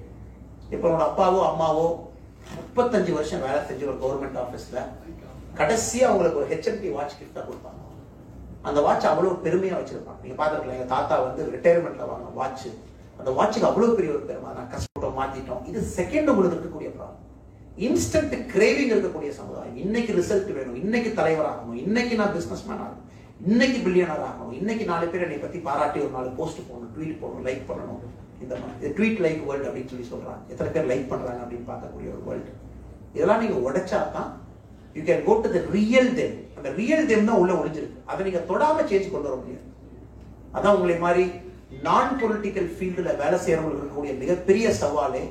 இப்போ உங்களோட அப்பாவோ அம்மாவோ 35 வருஷம் வேலை செஞ்ச ஒரு கவர்மெண்ட் ஆபீஸ்ல கடைசியா அவங்களுக்கு ஒரு HMT வாட்ச் கிஃப்டா கொடுப்பாங்க. அந்த வாட்ச் அவ்வளவு பெருமையா வச்சிருப்பாங்க. நீங்க பாத்துருக்கலாம், எங்க தாத்தா வந்து ரிட்டையர்மெண்ட்ல வாங்க வாட்ச், அந்த வாட்சுக்கு அவ்வளவு பெரிய ஒரு பெருமை, நான் கஷ்டம் மாத்திட்டோம். இது செகண்ட் உங்களுக்கு இருக்கக்கூடிய ப்ராப்ளம். இன்ஸ்டன்ட் கிரேவிங் இருக்கக்கூடிய சமுதாயம். இன்னைக்கு ரிசல்ட் வேணும், இன்னைக்கு தலைவர் ஆகணும், இன்னைக்கு நான் பிசினஸ் மேன் ஆகணும், இன்னைக்கு பில்லியனர் ஆகணும், இன்னைக்கு 4 பேர் என்னை பத்தி பாராட்டி ஒரு 4 போஸ்ட் போடணும், ட்வீட் போடணும், லைக் பண்ணணும். இந்த மாதிரி ட்வீட் லைக் வேர்ல்டு அப்படின்னு சொல்லி சொல்றாங்க. எத்தனை பேர் லைக் பண்றாங்க அப்படின்னு பார்க்கக்கூடிய ஒரு வேர்ல்டு. இதெல்லாம் நீங்க உடைச்சா தான் you can go to the real them. அந்த ரியல் தெம் தான் உள்ள ஒளிஞ்சிருக்கு. அதை நீங்க தொடாம சேஞ்ச் கொண்டு வர முடியாது. அதான் உங்களை மாதிரி நான் பொலிட்டிக்கல் ஃபீல்டுல வேலை செய்யறவங்களுக்கு இருக்கக்கூடிய மிகப்பெரிய சவாலே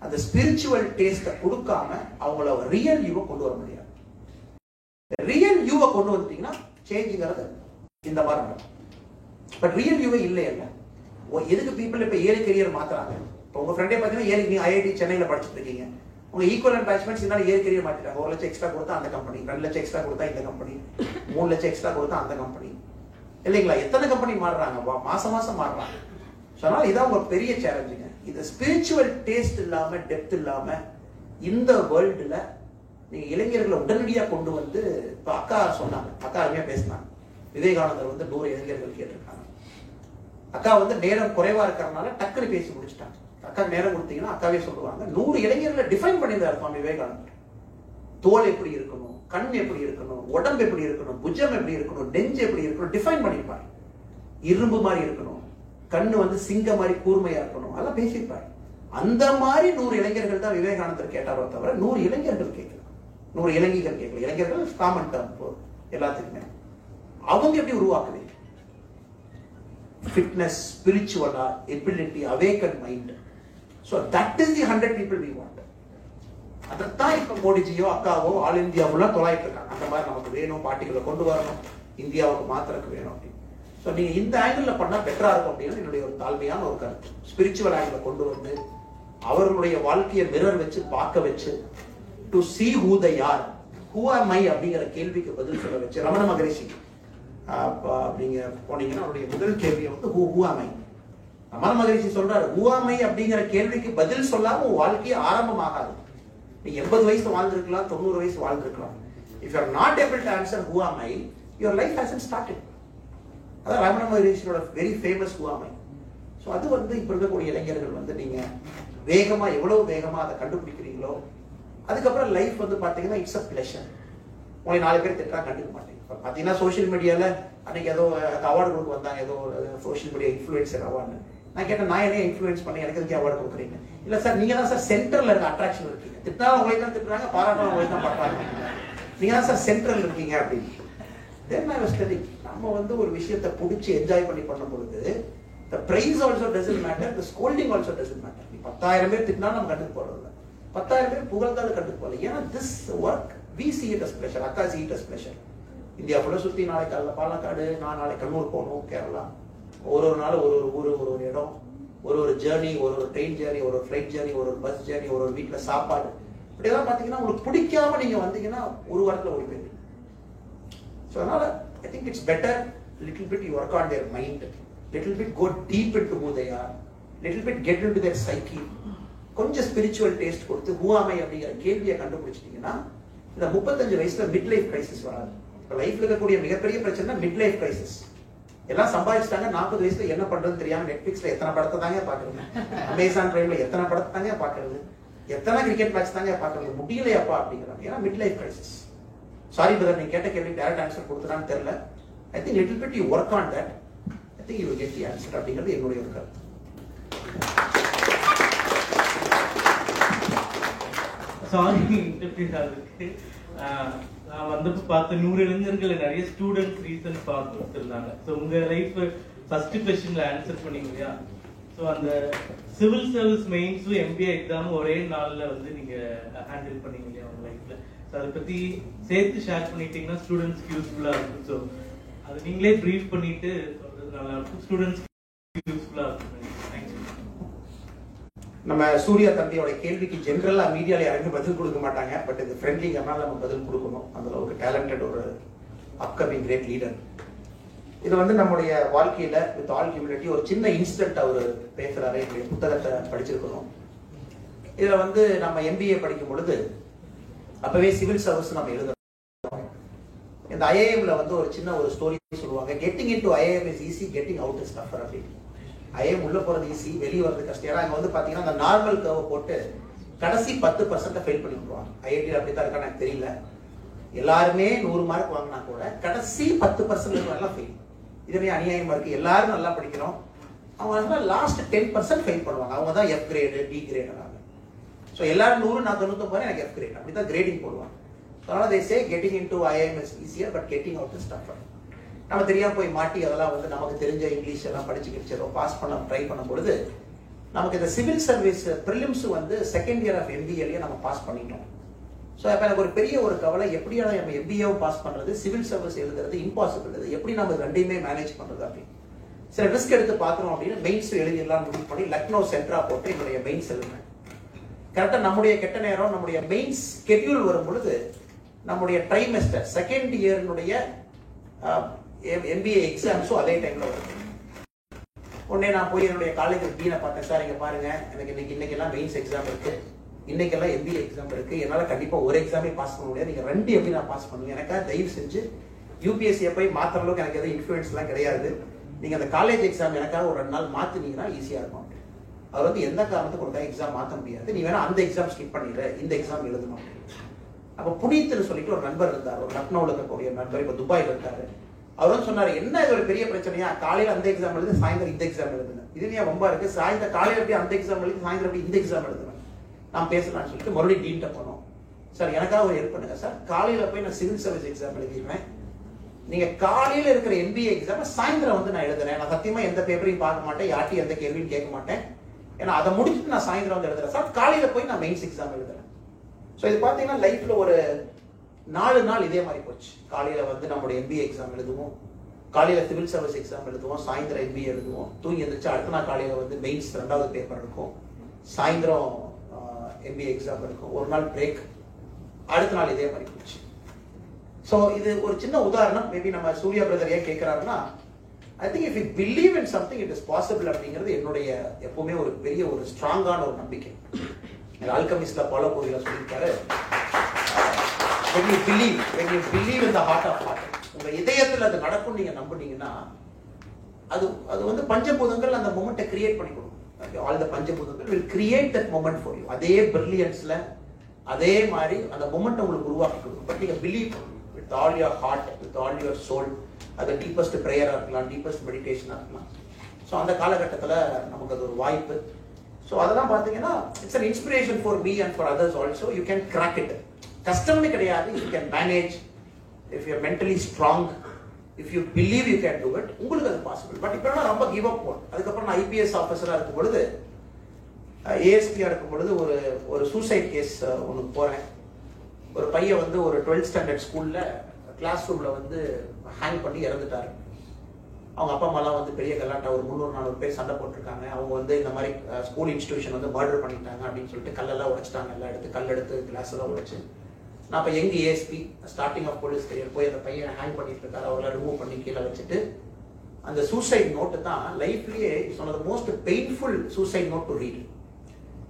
அந்த ஸ்பிரிச்சுவல் டேஸ்ட கொடுக்காம அவங்கள ரியல் யூவை கொண்டு வர முடியாது. ரியல் யூவை கொண்டு வந்துட்டீங்கன்னா சேஞ்சுங்கிறது இந்த மாதிரி நடக்கும். பட் ரியல் யூவே இல்லை. எதுக்கு பீப்புள் இப்ப 7 கரியர் மாத்துறாங்க? இப்போ உங்க ஃப்ரெண்டே பாத்தீங்கன்னா 7 நீங்க IIT சென்னையில படிச்சுட்டு இருக்கீங்க, உங்க ஈக்குவலன்ட் பேட்ச்மெண்ட்ஸ் இருந்தாலும் 7 கரியர் மாத்திட்டாங்க. 1 லட்சம் எக்ஸ்ட்ரா கொடுத்தா அந்த கம்பெனி, 2 லட்சம் எக்ஸ்ட்ரா கொடுத்தா இந்த கம்பெனி, 3 லட்சம் எக்ஸ்ட்ரா கொடுத்தா அந்த கம்பெனி, இல்லைங்களா? எத்தனை கம்பெனி மாறுறாங்க, மாசம் மாறுறாங்க. அதனால இதான் ஒரு பெரிய சேலஞ்சுங்க. இது ஸ்பிரிச்சுவல் டேஸ்ட் இல்லாம டெப்த் இல்லாம இந்த வேர்ல்டுல நீங்க இளைஞர்களை உடனடியாக கொண்டு வந்து, இப்ப அக்கா சொன்னாங்க, அக்கா அருமையா பேசினாங்க, விவேகானந்தர் வந்து 100 இளைஞர்கள் கேட்டிருக்காங்க. அக்கா வந்து நேரம் குறைவா இருக்கிறதுனால டக்குனு பேசி முடிச்சுட்டாங்க. அக்கா நேரம் கொடுத்தீங்கன்னா அக்காவே சொல்லுவாங்க. 100 இளைஞர்களை டிஃபைன் பண்ணியிருந்தார் சுவாமி விவேகானந்தர். தோல் எப்படி இருக்கணும், கண் எப்படி இருக்கணும், உடம்பு எப்படி இருக்கணும், புஜம் எப்படி இருக்கணும், நெஞ்சு எப்படி இருக்கணும் டிஃபைன் பண்ணியிருப்பாரு. இரும்பு மாதிரி இருக்கணும், கண்ணு வந்து சிங்க மாதிரி கூர்மையா இருக்கணும், அதெல்லாம் பேசியிருப்பாரு. அந்த மாதிரி 100 இளைஞர்கள் தான் விவேகானந்தர் கேட்டாரோ தவிர 100 இளைஞர்கள் கேட்கல, 100 இளைஞர்கள் கேட்கல. இளைஞர்கள் காமன் டேர்ம் எல்லாத்துக்குமே. அவங்க எப்படி உருவாக்குவீங்க? Fitness, spiritual ability, awakened mind. So that is the 100 people we want. அதைத்தான் இப்ப மோடிஜியோ அக்காவோ ஆல் இந்தியா ஃபுல்லா தொலைட்டு இருக்காங்க. அந்த மாதிரி நமக்கு வேணும், பார்ட்டிகளை கொண்டு வரணும், இந்தியாவுக்கு மாத்திரக்கு வேணும் அப்படின்னு. ஸோ நீங்க இந்த ஆங்கிள் பண்ணா பெட்டரா இருக்கும் அப்படின்னு என்னுடைய ஒரு தாழ்மையான ஒரு கருத்து. ஸ்பிரிச்சுவல் ஆங்கிள் கொண்டு வந்து அவர்களுடைய வாழ்க்கையை மிரர் வச்சு பார்க்க வச்சு to see who they are, who am I அப்படிங்கிற கேள்விக்கு பதில் சொல்ல வச்சு ரமண மகரிஷி நீங்க போனீங்கன்னா அவருடைய முதல் கேள்வியை வந்து who am I. ரமண மகரிஷி சொல்றாரு who am I அப்படிங்கிற கேள்விக்கு பதில் சொல்லாம உன் வாழ்க்கையை ஆரம்பமாகாது. நீ 80 வயசு வாழ்ந்திருக்கலாம், 90 வயசு வாழ்ந்திருக்கலாம். If you are not able to answer who am I, your life hasn't started. அதான் ரமண மகரிஷியோட very famous who am I. So அது வந்து இப்ப இருக்கக்கூடிய இளைஞர்கள் வந்து நீங்க வேகமா எவ்வளவு வேகமா அதை கண்டுபிடிக்கிறீங்களோ அதுக்கப்புறம் லைஃப் வந்து பாத்தீங்கன்னா இட்ஸ் அ பிளஷர். உங்களை 4 பேர் திட்டா கண்டுக்க மாட்டீங்க. இப்போ பாத்தீங்கன்னா சோஷியல் மீடியால அன்னைக்கு ஏதோ அவார்டு கொடுக்க வந்தாங்க, ஏதோ சோஷியல் மீடியா இன்ஃபுளுசர் அவார்டு. நான் கேட்டேன், நான் என்ன இன்ஃபுளுன்ஸ் பண்ணி எனக்கு எதுக்கு அவார்டு கொடுக்குறீங்க? இல்ல சார், நீங்க தான் சார் சென்டர்ல இருக்க அட்ராக்ஷன் இருக்கீங்க. திட்டா உங்களை தான் திட்டுறாங்க, பாராட்டம் உங்களை தான் பண்றாங்க. நீங்க தான் சார் சென்ட்ரல் இருக்கீங்க அப்படின்னு. தென் ஐ வாஸ் டெல்லிங், நம்ம வந்து ஒரு விஷயத்தை பிடிச்சி என்ஜாய் பண்ணி பண்ணும் பொழுது the praise also doesn't matter, the scolding also doesn't matter. 10,000 பேர் திட்டினா நம்ம கண்டுக்கு போறது இல்லை, 10,000 பேர் புகழ்ந்தாலும் கண்டுக்கு போகல. ஏன்னா this work we see it as pleasure, அக்கா see it as pleasure. India ஃபுல்லா சுத்தி நாளைக்கு காலைல பாலக்காடு, நான் நாளைக்கு கண்ணூர் போகணும், கேரளா, ஒரு நாள் ஒரு ஊர், ஒரு இடம், ஒரு ஜேர்னி, ஒரு ட்ரெயின் ஜேர்னி, ஒரு ஃபிளைட் ஜேர்னி, ஒரு பஸ் ஜேர்னி, ஒரு வீட்டுல சாப்பாடு, இப்படியெல்லாம் பாத்தீங்கன்னா உங்களுக்கு பிடிக்காம நீங்க வந்தீங்கன்னா ஒரு வாரத்துல ஓடி போயிருவீங்க. ஸோ அதனால I think it's better little bit you work on their mind, little bit go deep into who they are, little bit get into their psyche, கொஞ்சம் ஸ்பிரிச்சுவல் டேஸ்ட் கொடுத்து who am I அப்படிங்கிற கேள்வியை கண்டுபிடிச்சிட்டீங்கன்னா இந்த 35 வயசுல mid life crisis வராது. இப்போ லைஃப்ல இருக்கக்கூடிய மிகப்பெரிய பிரச்சனை மிட் லைஃப் கிரைசிஸ். எல்லாம் சம்பாதிச்சிட்டாங்க, 40 வயசுல என்ன பண்றதுன்னு தெரியாம நெட்ஃபிளிக்ஸ்ல எத்தனை படத்தை தாங்க பாக்குறது, அமேசான் பிரைம்ல எத்தனை படத்தை தாங்க பாக்குறது, எத்தனை கிரிக்கெட் மேட்ச் தாங்க பாக்குறது, முடியலையாப்பா அப்படிங்கிறாங்க. ஏன்னா mid life crisis. Sorry brother, நீங்க கேட்ட கேள்வி டைரக்ட் ஆன்சர் கொடுத்துட்டான்னு தெரியல. I think little bit you work on that, I think you will get the answer அப்படிங்கிறது என்னுடைய ஒரு கருத்து. சாரி இன்டர்பிரீட் ஆகுது. நான் வந்தப்போ பார்த்த 100 இளைஞர்கள் நிறைய ஸ்டூடெண்ட்ஸ் ரீசன் பார்த்து கொடுத்துருந்தாங்க. ஸோ உங்க லைஃப் ஃபர்ஸ்ட் கொஸ்டின்ல ஆன்சர் பண்ணீங்க இல்லையா? ஸோ அந்த சிவில் சர்வீஸ் மெயின்ஸும் MBA எக்ஸாமும் ஒரே நாள்ல வந்து நீங்க ஹேண்டில் பண்ணீங்க இல்லையா உங்க லைஃப்ல? ஸோ அதை பத்தி சேர்த்து ஷேர் பண்ணிட்டீங்கன்னா ஸ்டூடெண்ட்ஸ்க்கு யூஸ்ஃபுல்லா இருக்கும். ஸோ அதை நீங்களே ப்ரீஃப் பண்ணிட்டு சொல்றது நல்லா இருக்கும், ஸ்டூடெண்ட்ஸ்க்கு யூஸ்ஃபுல்லா இருக்கும். நம்ம சூர்யா தம்பியோட கேள்விக்கு ஜென்ரலா மீடியால யாருமே பதில் கொடுக்க மாட்டாங்க. பட் இது ஃப்ரெண்ட்லிங்கிறனால நம்ம பதில் கொடுக்கணும். அதுல ஒரு டேலண்டட் ஒரு அப்கமிங் கிரேட் லீடர். இது வந்து நம்முடைய வாழ்க்கையில வித் ஆல் ஹியூமிலிட்டி ஒரு சின்ன இன்சிடென்ட் அவர் பேசுறாரு. என்னுடைய புத்தகத்தை படிச்சிருக்கணும். இதுல வந்து நம்ம MBA படிக்கும் பொழுது அப்பவே சிவில் சர்வீஸ் நம்ம எழுதுறோம். இந்த IIMல வந்து ஒரு சின்ன ஒரு ஸ்டோரி சொல்லுவாங்க, getting into IIM is easy, getting out is tougher அப்படின்னு. IIM உள்ள போறது ஈஸி, வெளியே வர்றது கஷ்டம். ஏன்னா அங்க வந்து பாத்தீங்கன்னா அந்த நார்மல் கர்வை போட்டு கடைசி 10% ஃபெயில் பண்ணி விடுவாங்க. IIT அப்படித்தான் இருக்கா எனக்கு தெரியல. எல்லாருமே 100 மார்க் வாங்கினா கூட கடைசி 10% எல்லாம் ஃபெயில். இதுவே அநியாயமா இருக்கு. எல்லாரும் நல்லா படிக்கிறோம், அவங்க லாஸ்ட் 10% ஃபெயில் பண்ணுவாங்க. அவங்க தான் F grade, D grade. So எல்லாரும் 100, நான் 99 எனக்கு F கிரேட், அப்படிதான் கிரேடிங் போடுவாங்க. அதனால they say getting into IIM is easier but getting out is tougher. நம்ம தெரியாம போய் மாட்டி அதெல்லாம் வந்து நமக்கு தெரிஞ்ச இங்கிலீஷ் எல்லாம் படிச்சு கிடிச்சதோ பாஸ் பண்ண ட்ரை பண்ணும் பொழுது நமக்கு இந்த சிவில் சர்வீஸ் ப்ரிலிம்ஸ் வந்து செகண்ட் இயர் ஆஃப் MBAலயே நம்ம பாஸ் பண்ணிட்டோம். ஸோ அப்போ எனக்கு ஒரு பெரிய ஒரு கவலை, எப்படியான நம்ம MBAவும் பாஸ் பண்றது, சிவில் சர்வீஸ் எழுதுறது இம்பாசிபிள். இது எப்படி நம்ம ரெண்டையுமே மேனேஜ் பண்றது அப்படின்னு சில ரிஸ்க் எடுத்து பார்க்கணும் அப்படின்னு மெயின்ஸ் எழுதிடலாம் முடிவு பண்ணி லக்னோ சென்டரா போட்டு என்னுடைய மெயின்ஸ் எழுதுனேன். கரெக்டா நம்முடைய கெட்ட நேரம், நம்முடைய மெயின்ஸ் ஸ்கெட்யூல் வரும் பொழுது நம்முடைய ட்ரைமெஸ்டர் செகண்ட் இயர்னுடைய MBA எக்ஸாம்ஸும் அதே டைம்ல வரும். உடனே நான் போய் என்னுடைய காலேஜ் டீனை பார்த்தேன், சார் இங்க பாருங்க, எனக்கு இன்னைக்கெல்லாம் மெயின்ஸ் எக்ஸாம் இருக்கு, இன்னைக்கெல்லாம் MBA எக்ஸாம் இருக்கு, என்னால கண்டிப்பா ஒரு எக்ஸாமே பாஸ் பண்ண முடியாது, நீங்க 2 எப்படி நான் பாஸ் பண்ணுவேன், எனக்கா தயவு செஞ்சு UPSC போய் மாத்திர அளவுக்கு எனக்கு எதுவும் இன்ஃபுளுன்ஸ் எல்லாம் கிடையாது, நீங்க அந்த காலேஜ் எக்ஸாம் எனக்காக ஒரு 2 நாள் மாத்தினீங்கன்னா ஈஸியா இருக்கும். அவர் வந்து எந்த காரணத்துக்கு கொடுத்தா எக்ஸாம் மாற்ற முடியாது, நீ வேணா அந்த எக்ஸாம் ஸ்கிப் பண்ணிடு, இந்த எக்ஸாம் எழுதணும். அப்ப புனித்னு சொல்லிட்டு ஒரு நண்பர் இருந்தார், ஒரு லக்னோவில் இருக்கக்கூடிய நண்பர், இப்ப துபாயில் இருக்காரு. அவர் வந்து சொன்னாரு, என்ன இது ஒரு பெரிய பிரச்சனையா, காலையில அந்த எக்ஸாம் எழுது, சாயந்தரம் இந்த எக்ஸாம் எழுதுனேன், இதுலயே ரொம்ப இருக்கு, சாயந்தரம் காலையில எப்படி அந்த எக்ஸாம் எழுதி, சாயந்தரம் எப்படி இந்த எக்ஸாம் எழுதுவேன், நான் பேசலாம்னு சொல்லிட்டு மறுபடியும் டீன்ட்ட போனோம். சார் எனக்காக ஒரு ஹெல்ப் பண்ணுங்க சார், காலையில போய் நான் சிவில் சர்வீஸ் எக்ஸாம் எழுதிடுவேன், நீங்க காலையில இருக்கிற MBA எக்ஸாம் சாயந்தரம் வந்து நான் எழுதுறேன், நான் சத்தியமா எந்த பேப்பரையும் பார்க்க மாட்டேன், யார்ட்டையும் எந்த கேள்வியும் கேட்க மாட்டேன், ஏன்னா அதை முடிச்சுட்டு நான் சாயந்தரம் வந்து எழுதுறேன் சார், காலையில போய் நான் மெயின்ஸ் எக்ஸாம் எழுதுறேன். ஸோ இது பார்த்தீங்கன்னா லைஃப்ல ஒரு 4 நாள் இதே மாதிரி போச்சு. காலையில வந்து நம்மளுடைய MBA எக்ஸாம் எழுதுவோம், காலையில சிவில் சர்வீஸ் எக்ஸாம் எழுதுவோம், சாயந்தரம் MBA எழுதுவோம், தூங்கி எழுந்திரிச்சு அடுத்த நாள் காலையில வந்து மெயின்ஸ் 2வது பேப்பர் இருக்கும், சாயந்தரம் MBA எக்ஸாம் இருக்கும், ஒரு நாள் பிரேக், அடுத்த நாள் இதே மாதிரி போச்சு. ஸோ இது ஒரு சின்ன உதாரணம். மேபி நம்ம சூர்யா பிரதர் ஏன் கேட்கிறாருன்னா, I think if you believe in something it is possible அப்படிங்கிறது என்னுடைய எப்பவுமே ஒரு பெரிய ஒரு ஸ்ட்ராங்கான ஒரு நம்பிக்கை. ஆல்கமிஸ்ட்ல பாலோ கோவில சொல்லியிருக்காரு, when you believe in the heart of heart, உங்க இதயத்தில் அது நடக்கும் நீங்க நம்புனீங்கன்னா அது அது வந்து பஞ்சபூதங்கள் அந்த மொமெண்ட்டை கிரியேட் பண்ணி கொடுக்கும். ஆல் த பஞ்சபூதங்கள் will create that moment for you. அதே பிரில்லியன்ஸ்ல அதே மாதிரி அந்த மொமெண்ட் உங்களுக்கு உருவாக்கி கொடுக்கும். பட் நீங்க believe with all your heart, with all your soul. அது டீப்பஸ்ட் ப்ரேயரா இருக்கலாம், டீப்பஸ்ட் மெடிடேஷனா இருக்கலாம். ஸோ அந்த காலகட்டத்தில் நமக்கு அது ஒரு வாய்ப்பு. ஸோ அதெல்லாம் பார்த்தீங்கன்னா it's an inspiration for me and for others also. You can crack it. கஷ்டம்னு கிடையாது. You can manage if you mentally strong, if you believe you can do it. உங்களுக்கு அது பாசிபிள். பட் இப்போ நான் ரொம்ப கிவ் அப் போனேன். அதுக்கப்புறம் நான் IPS ஆஃபீஸராக இருக்கும் பொழுது, ASPயாக இருக்கும் பொழுது ஒரு சூசைட் கேஸ் ஒன்று போகிறேன். ஒரு பையன் வந்து ஒரு 12th ஸ்டாண்டர்ட் ஸ்கூல்ல கிளாஸ் ரூம்ல வந்து ஹேங் பண்ணி இறந்துட்டாரு. அவங்க அப்பா அம்மாலாம் வந்து பெரிய கலாட்டா, ஒரு 300-400 பேர் சண்டை போட்டிருக்காங்க. அவங்க வந்து இந்த மாதிரி ஸ்கூல் இன்ஸ்டிடியூஷன் வந்து மர்டர் பண்ணிட்டாங்க அப்படின்னு சொல்லிட்டு கல்லெல்லாம் உடைச்சிட்டாங்க. எல்லாம் எடுத்து கல் எடுத்து கிளாஸ் எல்லாம் உடைச்சு, நான் இப்போ எங்க ASP starting of police career போய் அந்த பையன் ஹேங் பண்ணிட்டு இருக்காரு. அவரெல்லாம் ரிமூவ் பண்ணி கீழே வச்சுட்டு அந்த சூசைட் நோட்டு தான் லைஃப்லயே it's one of the most painful suicide note to read.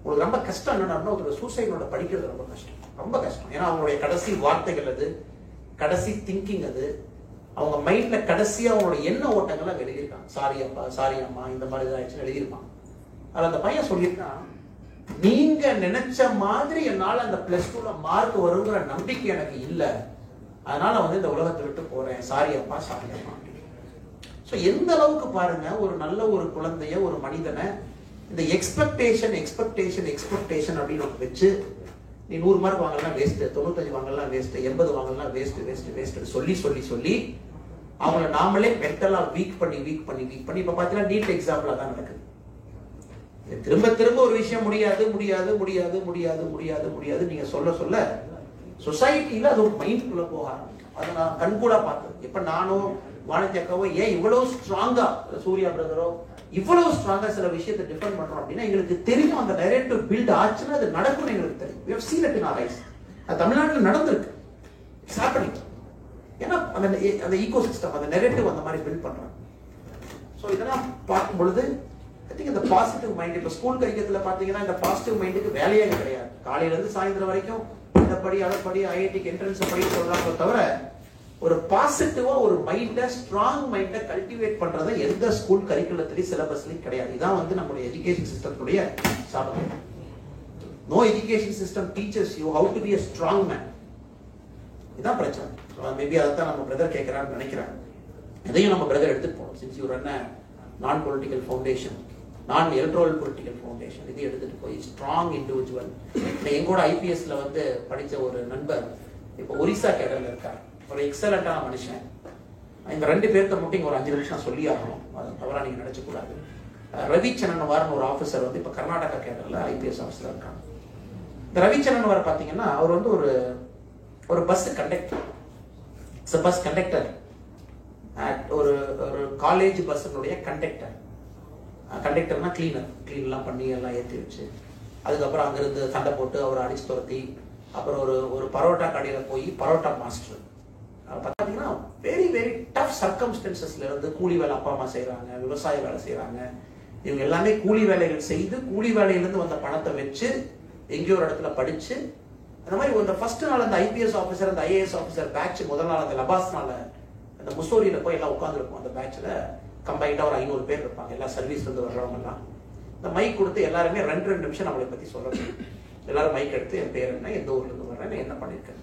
உங்களுக்கு ரொம்ப கஷ்டம் என்னன்னா ஒரு சூசைட் நோட்டை படிக்கிறது ரொம்ப கஷ்டம், ரொம்ப கஷ்டம். ஏன்னா அவங்களுடைய கடைசி வார்த்தைகள் அது, கடைசி திங்கிங் அது, அவங்க மைண்ட்ல கடைசியா அவங்களோட எண்ண ஓட்டங்களை எழுதியிருக்காங்க. சாரி அப்பா, சாரி அம்மா, இந்த மாதிரி இதாச்சுன்னு எழுதியிருப்பாங்க. அதில் அந்த பையன் சொல்லியிருக்கான், நீங்க நினைச்ச மாதிரி என்னால அந்த +2ல மார்க் வருங்கிற நம்பிக்கை எனக்கு இல்லை, அதனால வந்து இந்த உலகத்தை விட்டு போறேன், சாரி அப்பா, சாரி அம்மா. ஸோ எந்த அளவுக்கு பாருங்க, ஒரு நல்ல ஒரு குழந்தைய, ஒரு மனிதனை இந்த எக்ஸ்பெக்டேஷன் அப்படின்னு வச்சு, நீ 100 மார்க் வாங்கலாம் வேஸ்ட், 95 வாங்கலாம் வேஸ்ட், 80 வாங்கலாம் வேஸ்ட் சொல்லி அவங்கள நாமளே மென்டலா வீக் பண்ணி இப்ப பாத்தீங்கன்னா நீட் எக்ஸாம்பிள் தான் நடக்குது. திரும்ப ஒரு விஷயம் முடியாது நீங்க சொல்ல சொசைட்டில அது ஒரு மைண்ட்குள்ள போக ஆரம்பிக்கும். அதை நான் கண்கூடா பார்த்தேன். இப்ப நானும் வானதி அக்காவோ ஏன் இவ்வளவு ஸ்ட்ராங்கா, சூர்யா பிரதரோ இவ்வளவு ஸ்ட்ராங்கா சில விஷயத்தை டிஃபெண்ட் பண்றோம் அப்படின்னா, எங்களுக்கு தெரியும் அந்த நரேட்டிவ் பில்ட் ஆச்சுன்னா அது நடக்கும்னு எங்களுக்கு தெரியும். we have seen it in our eyes. அது தமிழ்நாட்டில் நடந்திருக்கு. It's happening. ஏன்னா அந்த ஈகோசிஸ்டம், அந்த நரேட்டிவ் அந்த மாதிரி பில்ட் பண்றாங்க. ஸோ இதெல்லாம் பார்க்கும் பொழுது ஐ திங்க் இந்த பாசிட்டிவ் மைண்ட், இப்போ ஸ்கூல் கரிக்கத்துல பாத்தீங்கன்னா இந்த பாசிட்டிவ் மைண்டுக்கு வேலையே கிடையாது. காலையில இருந்து சாயந்தரம் வரைக்கும் இந்த படி அதை படி IITக்கு என்ட்ரன்ஸ் படி சொல்றாங்க தவிர, ஒரு பாசிட்டிவா ஒரு மைண்ட, ஸ்ட்ராங் மைண்ட கல்டிவேட் பண்றத எந்த ஸ்கூல் கரிக்குலத்திலயும் சிலபஸ்லயும் கிடையாது. இதான் வந்து நம்மளுடைய எஜுகேஷன் சிஸ்டத்துடைய சாபம். No education system teachers you how to be a strong man. இதான் பிரச்சனை. மேபி அதான் நம்ம பிரதர் கேட்கிறான்னு நினைக்கிறேன். இதையும் நம்ம பிரதர் எடுத்துட்டு போகணும். சின்ஸ் யூ ரன் நான் பொலிட்டிக்கல் ஃபவுண்டேஷன், நான் எலக்ட்ரல் பொலிட்டிக்கல் ஃபவுண்டேஷன், இது எடுத்துட்டு போய் ஸ்ட்ராங் இண்டிவிஜுவல். எங்கூட IPSல வந்து படிச்ச ஒரு நண்பர் இப்போ ஒரிசா கேடர்ல இருக்காரு. ஒரு எக்ஸலண்டான மனுஷன். இந்த 2 பேர்த்த மட்டும் ஒரு 5 நிமிஷம் சொல்லி ஆகணும், அது தவறா நீங்க நினைச்ச கூடாது. ரவிச்சந்திரன் வாரன் ஒரு ஆஃபீஸர் வந்து இப்ப கர்நாடகா கேடர்ல IPS ஆஃபீஸர் இருக்காங்க. இந்த ரவிச்சந்திரன் வார பாத்தீங்கன்னா அவர் வந்து ஒரு பஸ் கண்டக்டர், ஒரு காலேஜ் பஸ்ஸுடைய கண்டக்டர்னா கிளீன்லாம் பண்ணி எல்லாம் ஏற்றி வச்சு, அதுக்கப்புறம் அங்கிருந்து சண்டை போட்டு அவரை அடிச்சு துரத்தி, அப்புறம் ஒரு பரோட்டா கடையில போய் பரோட்டா மாஸ்டர் பார்த்தீங்கன்னா வெரி வெரி டஃப் சர்க்கம்ஸ்டன்சஸ்ல இருந்து கூலி வேலை அப்பா அம்மா செய்யறாங்க, விவசாய வேலை செய்யறாங்க. இவங்க எல்லாமே கூலி வேலைகள் செய்து கூலி வேலையிலிருந்து வந்த பணத்தை வச்சு எங்கேயோ ஒரு இடத்துல படிச்சு, அந்த மாதிரி அந்த ஃபர்ஸ்ட் நாள் அந்த IPS ஆஃபீஸர், அந்த IAS ஆஃபீஸர் பேட்ச் முதல் நாள் அந்த லபாஸ்னால அந்த முசோரியில போய் எல்லாம் உட்காந்துருப்போம். அந்த பேட்ச்ல கம்பைண்டா ஒரு 500 பேர் இருப்பாங்க, எல்லா சர்வீஸ்ல இருந்து வர்றவங்க எல்லாம். இந்த மைக் கொடுத்து எல்லாருமே 2 நிமிஷம் நம்மளை பத்தி சொல்லணும். எல்லாரும் மைக் எடுத்து என் பேர் என்ன, எந்த ஊர்ல இருந்து வர்றேன், என்ன பண்ணிருக்கேன்.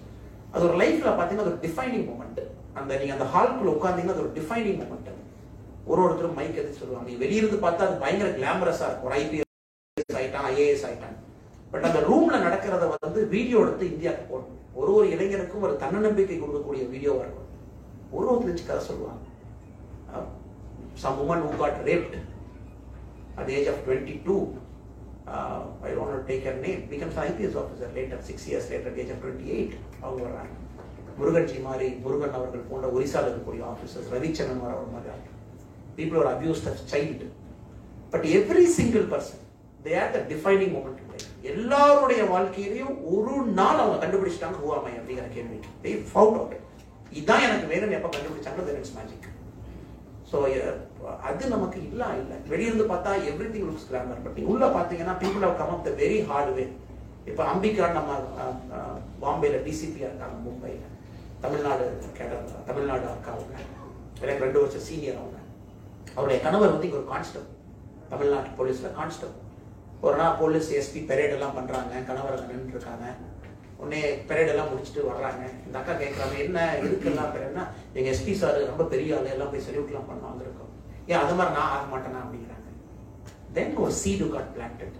அது ஒரு லைஃப்ல பாத்தீங்கன்னா அது ஒரு டிஃபைனிங் மூமெண்ட். நீங்க அந்த ஹால்குள்ள உட்காந்தீங்கன்னா அது ஒரு டிஃபைனிங் மூமெண்ட். ஒருத்தரும் மைக் எடுத்து சொல்லுவாங்க. நீ வெளியிருந்து பார்த்தா அது பயங்கர கிளாமரஸா இருக்கும். ஒரு IPS ஆயிட்டான், IAS ஆயிட்டான். பட் அந்த ரூம்ல நடக்கிறத வந்து வீடியோ எடுத்து இந்தியாவுக்கு போடணும். ஒரு இளைஞனுக்கும் ஒரு தன்னம்பிக்கை கொடுக்கக்கூடிய வீடியோவா இருக்கும். ஒருத்தர் கதை சொல்லுவாங்க. Some woman who got raped at the age of 22 I don't want to take her name, becomes an IPS officer later, 6 years later, at the age of 28, அவங்க வர்றாங்க. முருகன்ஜி மாதிரி, முருகன் அவர்கள் போன்ற ஒரிசால இருக்கக்கூடிய ஆஃபீஸர்ஸ், ரவிச்சந்திரன் அவர் மாதிரி ஆகிட்டு, people who are abused as child. But every single person, they are the defining moment in life. எல்லாருடைய வாழ்க்கையிலையும் ஒரு நாள் அவங்க கண்டுபிடிச்சிட்டாங்க who am I அப்படிங்கிற கேள்விக்கு. They found out. இதான் எனக்கு வேணும்னு எப்போ கண்டுபிடிச்சாங்க, then it's magic. ஸோ அது நமக்கு இல்லை. வெளியிருந்து பார்த்தா everything looks glamour, but உள்ள பார்த்தீங்கன்னா people have come up the very hard way. இப்போ அம்பிகா நம்ம பாம்பேல டிசிபியா இருக்காங்க, மும்பையில் தமிழ்நாடு கேடர், தமிழ்நாடு அக்காவுங்க, எனக்கு 2 வருஷம் சீனியர் அவங்க. அவருடைய கணவர் வந்து இங்கே ஒரு கான்ஸ்டபிள், தமிழ்நாட்டு போலீஸில் கான்ஸ்டபிள். ஒரு நாள் போலீஸ் எஸ்பி பெரேட் எல்லாம் பண்ணுறாங்க, கணவர் அங்கே நின்று இருக்காங்க. உடனே பெரேடெல்லாம் முடிச்சுட்டு வர்றாங்க. இந்த அக்கா கேட்குறாங்க, என்ன இருக்குல்லாம் பெரேட்னா, எங்கள் எஸ்பி சார் ரொம்ப பெரிய ஆள், எல்லாம் போய் சல்யூட்லாம் பண்ண வந்திருக்கோம், ஏன் அது மாதிரி நான் ஆக மாட்டேனா அப்படிங்கிறாங்க. தென் ஒரு சீடு காட் பிளான்டட்,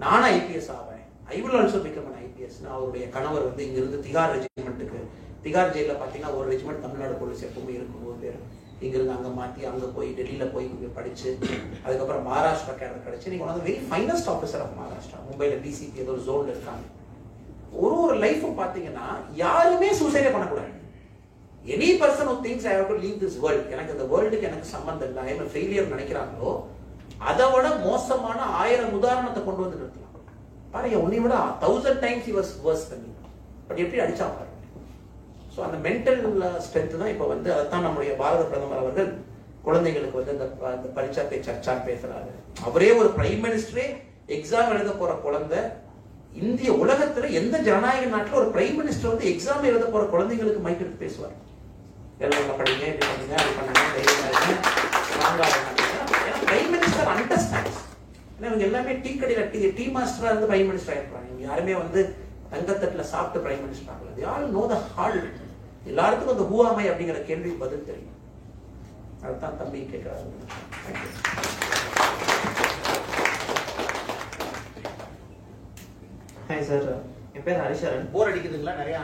நானும் ஐபிஎஸ் ஆவேன், I will also become an IPS. அவருடைய கணவர் வந்து இங்கிருந்து திகார் ரெஜிமெண்ட்டுக்கு, திகார் ஜெயிலில் பார்த்தீங்கன்னா ஒரு ரெஜிமெண்ட் தமிழ்நாடு போலீஸ் எப்பவுமே இருக்கும், 100 பேர். இங்கிருந்து அங்கே மாற்றி அங்கே போய் டெல்லியில் போய் படித்து, அதுக்கப்புறம் மகாராஷ்டிரா கேடர் கிடச்சி நீங்கள் வந்து very finest officer of Maharashtra. மும்பையில் டிசிபி ஏதோ ஒரு ஜோனில் இருக்காங்க. ஒரு லைஃபும் பார்த்தீங்கன்னா யாருமே சூசைடே பண்ணக்கூடாது. Any person who thinks I have to leave this world, எனக்கு இந்த வேர்ல்டுக்கு எனக்கு சம்பந்தம் இல்லை, ஐ எம் ஃபெயிலியர் நினைக்கிறாங்களோ, அதை விட மோசமான 1000 உதாரணத்தை கொண்டு வந்து நிறுத்தலாம். பாருங்க, உன்னை விட 1000 times he was worse than you. But எப்படி அடிச்சா பாருங்க. ஸோ அந்த மென்டல் ஸ்ட்ரென்த் தான் இப்போ வந்து அதைத்தான் நம்முடைய பாரத பிரதமர் அவர்கள் குழந்தைகளுக்கு வந்து இந்த பரீட்சா பே சர்ச்சான்னு பேசுறாரு. அவரே ஒரு பிரைம் மினிஸ்டரே எக்ஸாம் எழுத போற குழந்தை, இந்திய உலகத்துல எந்த ஜனநாயக நாட்டில் ஒரு பிரைம் மினிஸ்டர் வந்து எக்ஸாம் எழுத போற குழந்தைங்களுக்கு மைக் எடுத்து பேசுவார். எல்லாம் படிங்க, இப்படி பண்ணுங்க, அப்படி பண்ணுங்க, பிரைம் மினிஸ்டர் அண்டர்ஸ்டாண்ட்ஸ். ஏன்னா இவங்க எல்லாமே டீ கடையில் டீ மாஸ்டரா இருந்து பிரைம் மினிஸ்டர் ஆயிருப்பாங்க. இவங்க யாருமே வந்து தங்கத்தட்டில் சாப்பிட்டு பிரைம் மினிஸ்டர் ஆகல. they all know the heart. எல்லாருக்கும் அந்த who am I அப்படிங்கிற கேள்வி பதில் தெரியும். அதுதான் தம்பி கேட்கிறாரு. ஹாய் சார், என் பேர் ஹரிஷரன். போர் அடிக்குதுங்களா நிறையா?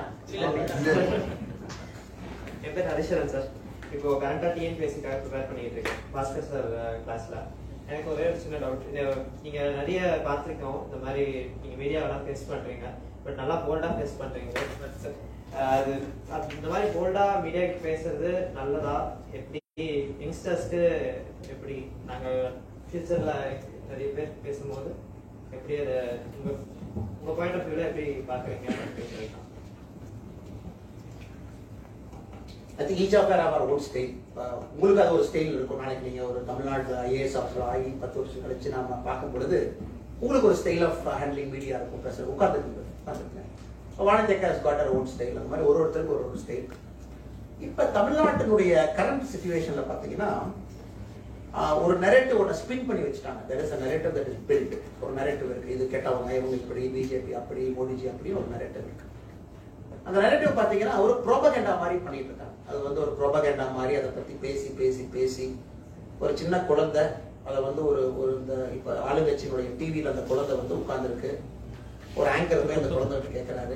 என் பேர் ஹரிஷரன் சார். இப்போ கரண்டாக டிஎன்பிஎஸ்சிக்காக ப்ரிப்பேர் பண்ணிட்டு இருக்கேன் பாஸ்கர் சார் கிளாஸ்ல. எனக்கு ஒரே ஒரு சின்ன டவுட். நீங்கள் நிறைய பார்த்துருக்கோம், இந்த மாதிரி நீங்கள் மீடியாவெல்லாம் ஃபேஸ் பண்ணுறீங்க, பட் நல்லா போல்டாக ஃபேஸ் பண்ணுறீங்க. பட் அது இந்த மாதிரி போல்டாக மீடியாவுக்கு பேசுறது நல்லதா? எப்படி யங்ஸ்டர்ஸ்க்கு எப்படி நாங்கள் ஃபியூச்சரில் நிறைய பேர் பேசும்போது எப்படி அதை உங்க பாயிண்ட் ஆஃப் வியூல எப்படி பாக்குறீங்க? I think each of us have our own style. உங்களுக்கு அது ஒரு ஸ்டைல் இருக்கும். நாளைக்கு நீங்க ஒரு தமிழ்நாடு ஐஏஎஸ் ஆஃபீஸர் ஆகி 10 வருஷம் கழிச்சு நாம பார்க்கும் பொழுது உங்களுக்கு ஒரு ஸ்டைல் ஆஃப் ஹேண்ட்லிங் மீடியா இருக்கும். பேசுறது உட்கார்ந்துருக்கேன். வானதேக்கா has got her own style. அந்த மாதிரி ஒருத்தருக்கு ஒரு ஸ்டைல். இப்ப தமிழ்நாட்டினுடைய கரண்ட் சிச்சுவேஷன்ல பாத்தீங்கன்னா ஒரு நரேட்டிவ் ஒன்று ஸ்பின் பண்ணி வச்சுட்டாங்க. there is a narrative that is built. ஒரு நரேட்டிவ் இருக்கு, இது கெட்டவங்க, இவங்க இப்படி, பிஜேபி அப்படி, மோடிஜி அப்படி ஒரு நரேட்டிவ் இருக்கு. அந்த நரேட்டிவ் பார்த்தீங்கன்னா ஒரு ப்ரோபகேண்டா மாதிரி பண்ணிட்டு இருக்காங்க. அது வந்து ஒரு ப்ரோபகேண்டா மாதிரி அதை பத்தி பேசி பேசி பேசி ஒரு சின்ன குழந்தை அதை வந்து ஒரு இந்த இப்போ ஆளுங்கட்சியினுடைய டிவியில் அந்த குழந்தை வந்து உட்கார்ந்துருக்கு. ஒரு ஆங்கர் போய் அந்த குழந்தை கேட்கிறாரு,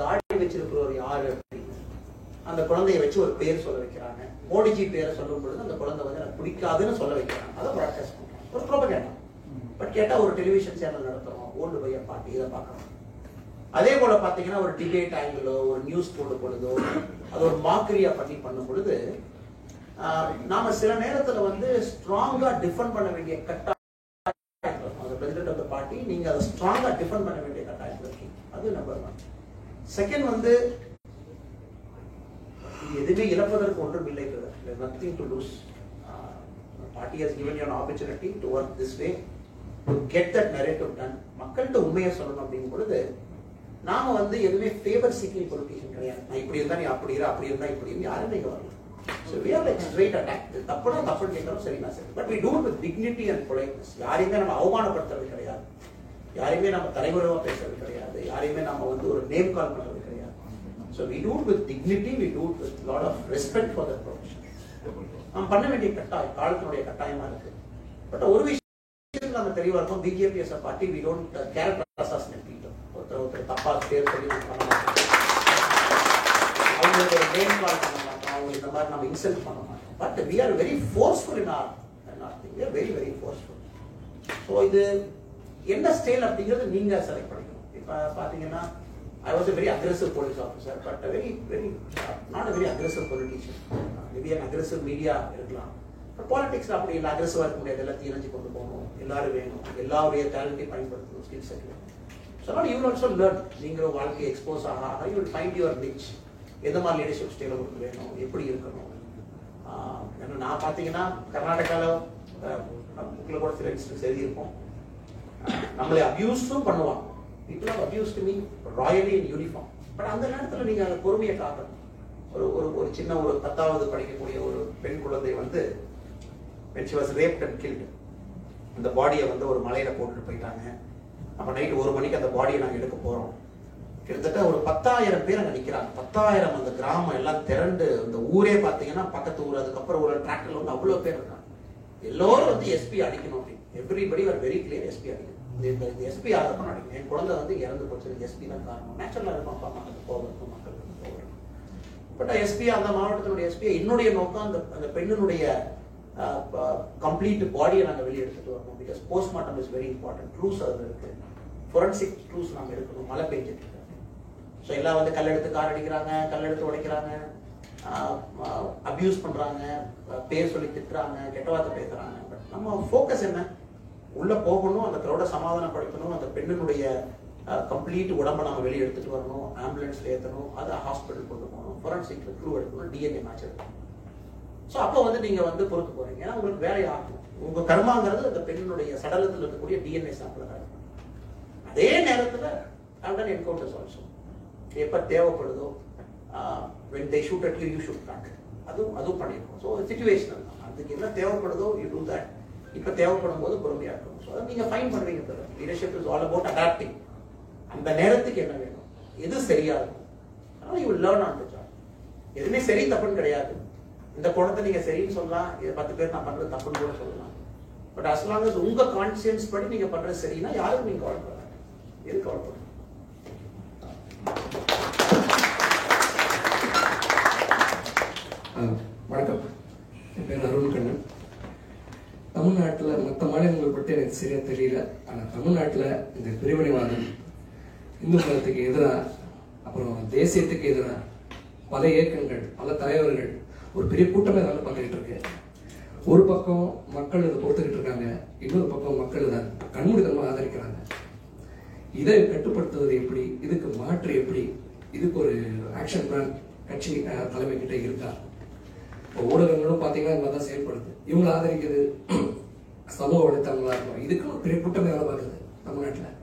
தாடி வச்சிருக்கிறவர் யாரு அப்படின்னு. அந்த குழந்தைய வச்சு ஒரு பேர் சொல்ல வைக்கிறாங்க. மோடிஜி பேரை சொல்லும் பொழுது அந்த குழந்தை வந்து எனக்கு பிடிக்காதுன்னு சொல்ல வைக்கிறாங்க. அதை ப்ராட்காஸ்ட் பண்றாங்க. ஒரு ப்ரோபகேண்டா. பட் கேட்டா ஒரு டெலிவிஷன் சேனல் நடத்துறோம், ஓல்டு பைய பாட்டு, இதை பார்க்கறோம். அதே போல பாத்தீங்கன்னா ஒரு டிபேட் ஆங்கிளோ ஒரு நியூஸ் போடும் பொழுதோ அது ஒரு மாக்கரியா பண்ணும் பொழுது நாம சில நேரத்துல வந்து ஸ்ட்ராங்கா டிஃபெண்ட் பண்ண வேண்டிய கட்டாயம், பிரசிடென்ட் ஆஃப் த பார்ட்டி, நீங்க அதை ஸ்ட்ராங்கா டிஃபெண்ட் பண்ண வேண்டிய கட்டாயத்தில் இருக்கீங்க. அது நம்பர் 1. செகண்ட் வந்து எதுவுமே இழப்பதற்கு ஒன்றும் இல்லை. nothing to lose. Party has given you an opportunity to work this way to get that narrative done. மக்கள்கிட்ட உண்மையை சொல்லணும் அப்படிங்கும் பொழுது நாம வந்து எதுவுமே ஃபேவர் சீக்கிங் பொலிட்டிஷியன் கிடையாது. நான் இப்படி இருந்தா நீ அப்படி அப்படி இருந்தா இப்படி யாரும் நீங்க வரலாம். So we are like straight attack. தப்புனா தப்புன்னு கேட்கறோம், சரினா சரி. But we do it with dignity and politeness. யாரையுமே நம்ம அவமானப்படுத்துறது கிடையாது, யாரையுமே நம்ம தலைவரவா பேசுறது கிடையாது, யாரையுமே நம்ம வந்து ஒரு நேம் கால் பண்றது கிடையாது. So we do it with dignity, we do it with lot of respect for the profession. நம்ம பண்ண வேண்டிய காலத்தினுடைய கட்டாயமா இருக்கு. பட் ஒரு விஷயம் நம்ம தெளிவா இருக்கும், BJP as a party we don't character assassinate people. ஒருத்தர் தப்பா பேர் சொல்லி நம்ம பண்ண மாட்டோம், அவங்களுக்கு ஒரு நேம் கால் பண்ண மாட்டோம், அவங்களுக்கு இந்த மாதிரி நம்ம இன்சல்ட் பண்ண மாட்டோம். But we are very forceful in our thing. We are very forceful. So இது என்ன ஸ்டைல் அப்படிங்கிறது நீங்க செலக்ட் பண்ணிக்கணும். இப்போ பார்த்தீங்கன்னா I was a very aggressive police officer, but a very not a very aggressive politician. Maybe an aggressive media இருக்கலாம். But பாலிடிக்ஸ்ல அப்படி இல்லை, அக்ரெசிவா இருக்க முடியாது. எல்லாத்தையும் இணைஞ்சு கொண்டு போகணும், எல்லாரும் வேணும், எல்லாருடைய டேலண்ட்டையும் பயன்படுத்தணும், ஸ்கில் செட் வேணும். ஸோ அதனால யூ வில் ஆல்சோ லேர்ன். நீங்களும் வாழ்க்கையை எக்ஸ்போஸ் ஆக யூ வில் ஃபைண்ட் யுவர் நிச். எந்த மாதிரி லீடர்ஷிப் ஸ்டைல் உங்களுக்கு வேணும், எப்படி இருக்கணும். ஏன்னா நான் பார்த்தீங்கன்னா கர்நாடகாவில் புக்கில் கூட சில இன்சிடென்ட்ஸ் எழுதியிருப்போம். நம்மளை அபியூஸும் பண்ணுவாங்க. People have abused me royally in uniform. But அந்த நேரத்தில் நீங்கள் அந்த பொறுமையை காட்டணும். ஒரு சின்ன ஒரு 10வது படிக்கக்கூடிய ஒரு பெண் குழந்தை வந்து when she was raped and killed, அந்த பாடியை வந்து ஒரு மலையில போட்டுட்டு போயிட்டாங்க. அப்போ நைட் 1 மணிக்கு அந்த பாடியை நாங்கள் எடுக்க போகிறோம். கிட்டத்தட்ட ஒரு 10,000 பேர் அங்கே நிற்கிறாங்க. 10,000 அந்த கிராமம் எல்லாம் திரண்டு, அந்த ஊரே பார்த்தீங்கன்னா பக்கத்து ஊர், அதுக்கப்புறம் ஒரு டிராக்டர்ல வந்து அவ்வளோ பேர் இருக்காங்க. எல்லோரும் வந்து எஸ்பி அடிக்கணும் அப்படின்னு. Everybody are very clear, SP அடிக்கணும். இந்த எஸ்பி யாருக்கும் அடிக்கணும். என் குழந்தை வந்து இறந்து போச்சு, எஸ்பி தான் காரணம். நேச்சுரலாக இருக்கும், அப்பா அம்மாவுக்கு போகிறதுக்கும் மக்களுக்கு போகிறோம். பட் எஸ்பி, அந்த மாவட்டத்தினுடைய எஸ்பி, என்னுடைய நோக்கம் அந்த பெண்ணினுடைய கம்ப்ளீட் பாடியை நாங்கள் வெளியே எடுத்துட்டு வரணும். Because postmortem is very important. Clues அது இருக்கு, ஃபொரன்சிக் க்ளூஸ் நாங்கள் எடுக்கணும். மழை பெஞ்சிட்டு இருக்கு. ஸோ எல்லாம் வந்து கல்லெடுத்து கார் அடிக்கிறாங்க, கல்லெடுத்து உடைக்கிறாங்க, அபியூஸ் பண்றாங்க, பேர் சொல்லி திட்டுறாங்க, கெட்ட வார்த்தை பேசுறாங்க. பட் நம்ம ஃபோக்கஸ் என்ன? உள்ள போகணும், அந்த க்ரௌட சமாதானப்படுத்தணும், அந்த பெண்ணினுடைய கம்ப்ளீட் உடம்பை நம்ம வெளியே எடுத்துட்டு வரணும், ஆம்புலன்ஸ்ல ஏற்றணும், அதை ஹாஸ்பிட்டல் கொண்டு போகணும், ஃபொரன்சிக்ல க்ளூ எடுக்கணும், டிஎன்ஏ மேட்ச் எடுக்கணும். ஸோ அப்போ வந்து நீங்க வந்து பொறுத்து போறீங்க. ஏன்னா உங்களுக்கு வேலை ஆகும். உங்க கர்மாங்கிறது அந்த பெண்ணினுடைய சடலத்தில் இருக்கக்கூடிய டிஎன்ஏ சாம்பிள் தான். அதே நேரத்தில் I've என்கவுண்டர்ஸ் ஆல்சோ. எப்போ தேவைப்படுதோ, when they shoot at you, you shoot back. அதுவும் பண்ணிருக்கோம். ஸோ சிச்சுவேஷனல் தான். அதுக்கு என்ன தேவைப்படுதோ யூ டூ தட். இப்போ தேவைப்படும் போது பொறுமையா இருக்கணும். ஸோ அதை நீங்க ஃபைன் பண்ணுவீங்க. Leadership is all about adapting. அந்த நேரத்துக்கு என்ன வேணும், எது சரியா இருக்கும், அதனால you will learn on the job. எதுவுமே சரி தப்புன்னு கிடையாது. இந்த கோணத்தை நீங்க சரின்னு சொல்லலாம், இது 10 பேர் நான் பண்றது தப்புன்னு கூட சொல்லலாம். பட் as long as உங்க கான்சியன்ஸ் படி நீங்க பண்றது சரின்னா யாரும் நீங்க கவலைப்படாது. எது கவலைப்படும்? வணக்கம், என் பேர் அருண் கண்ணன். தமிழ்நாட்டில் மற்ற மாநிலங்களை பற்றி எனக்கு சரியா தெரியல. ஆனால் தமிழ்நாட்டில் இந்த பிரிவினைவாதம், இந்து மதத்துக்கு எதிராக, அப்புறம் தேசியத்துக்கு எதிராக பல இயக்கங்கள், பல தலைவர்கள், ஒரு பெரிய கூட்டமே வேலை பார்த்துக்கிட்டு இருக்கு. ஒரு பக்கம் மக்கள் இதை பொறுத்துக்கிட்டு இருக்காங்க, இன்னொரு பக்கம் மக்கள் இதை கண்மூடித்தனமாக ஆதரிக்கிறாங்க. இதை கட்டுப்படுத்துவது எப்படி, இதுக்கு மாற்று எப்படி, இதுக்கு ஒரு ஆக்ஷன் பிளான் கட்சி தலைமை கிட்ட இருக்கா? இப்போ ஊடகங்களும் பார்த்தீங்கன்னா இந்த மாதிரி தான் செயல்படுது. இவங்களை ஆதரிக்கிறது சமூக வலைத்தளங்களா இருக்கும். இதுக்கு ஒரு பெரிய கூட்டமே வேலை பார்க்குது தமிழ்நாட்டில்.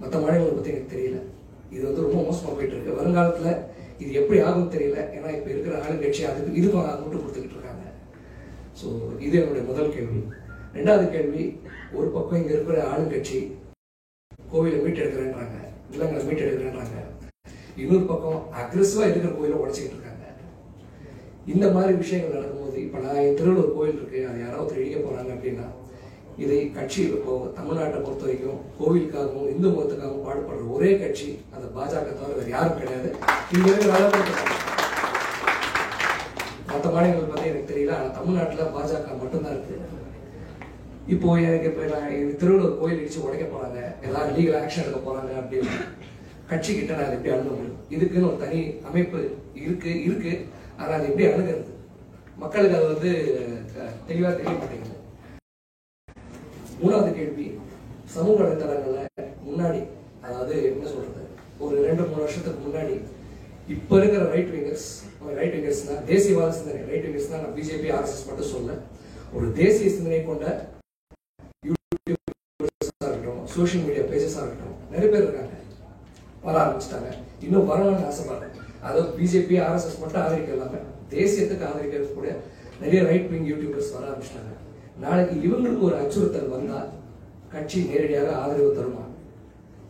மற்ற மாநிலங்களை பற்றி எனக்கு தெரியல. இது வந்து ரொம்ப மோசமாக போயிட்டு இருக்கு. வருங்காலத்தில் இது எப்படி ஆகும் தெரியல. ஏன்னா இப்போ இருக்கிற ஆளுங்கட்சி அதுக்கு இதுக்கும் முட்டு கொடுத்துக்கிட்டு இருக்காங்க. ஸோ இது என்னுடைய முதல் கேள்வி. 2வது கேள்வி, ஒரு பக்கம் இங்கே இருக்கிற ஆளுங்கட்சி கோவிலை மீட்டெடுக்கிறேன்றாங்க, நிலங்களை மீட்டெடுக்கிறேன்றாங்க. இன்னொரு பக்கம் அக்ரெசிவா இருக்கிற கோயிலை உடைச்சிக்கிட்டு இருக்காங்க. இந்த மாதிரி விஷயங்கள் நடக்கும்போது, இப்போ நான் என் திருவள்ளூர் கோயில் இருக்கு, அது யாராவது இடிக்க போறாங்க அப்படின்னா, இதை கட்சி இப்போ தமிழ்நாட்டை பொறுத்த வரைக்கும் கோவிலுக்காகவும் இந்து மதத்துக்காகவும் பாடுபடுற ஒரே கட்சி அந்த பாஜக தவிர வேறு யாரும் கிடையாது. இங்க இருக்கிற மற்ற மாநிலங்கள் பத்தி எனக்கு தெரியல. ஆனால் தமிழ்நாட்டில் பாஜக மட்டும்தான் இருக்கு. இப்போ எனக்கு இப்போ நான் திருவள்ளூர் கோயில் இடிச்சு உடைக்க போறாங்க, ஏதாவது லீகல் ஆக்ஷன் எடுக்க போறாங்க அப்படின்னு கட்சி கிட்ட நான் எப்படி அணுக முடியும்? இதுக்குன்னு ஒரு தனி அமைப்பு இருக்கு. ஆனால் அது எப்படி அணுகிறது? மக்களுக்கு அது வந்து தெளிவா தெரிய மாட்டேங்குது. 3வது கேள்வி, சமூக வலைத்தளங்கள்ல முன்னாடி, அதாவது என்ன சொல்றது, ஒரு 2-3 வருஷத்துக்கு முன்னாடி இப்ப இருக்கிற ரைட் விங்கர்ஸ்னா தேசியவாத சிந்தனை, ரைட் விங்கர்ஸ்னா நான் பிஜேபி ஆர்எஸ்எஸ் மட்டும் சொல்ல, ஒரு தேசிய சிந்தனை கொண்ட சோசியல் மீடியா பேஜஸா இருக்கட்டும், நிறைய பேர் இருக்காங்க, வர ஆரம்பிச்சிட்டாங்க. இன்னும் வரணும்னு ஆசைப்படுறேன். அதாவது பிஜேபி ஆர்எஸ்எஸ் மட்டும் ஆதரிக்க இல்லாம தேசியத்துக்கு ஆதரிக்கிறது கூட நிறைய ரைட் விங் யூடியூபர்ஸ் வர ஆரம்பிச்சிட்டாங்க. நாளைக்கு இவங்களுக்கு ஒரு அச்சுறுத்தல் வந்தா கட்சி நேரடியாக ஆதரவு தருமா?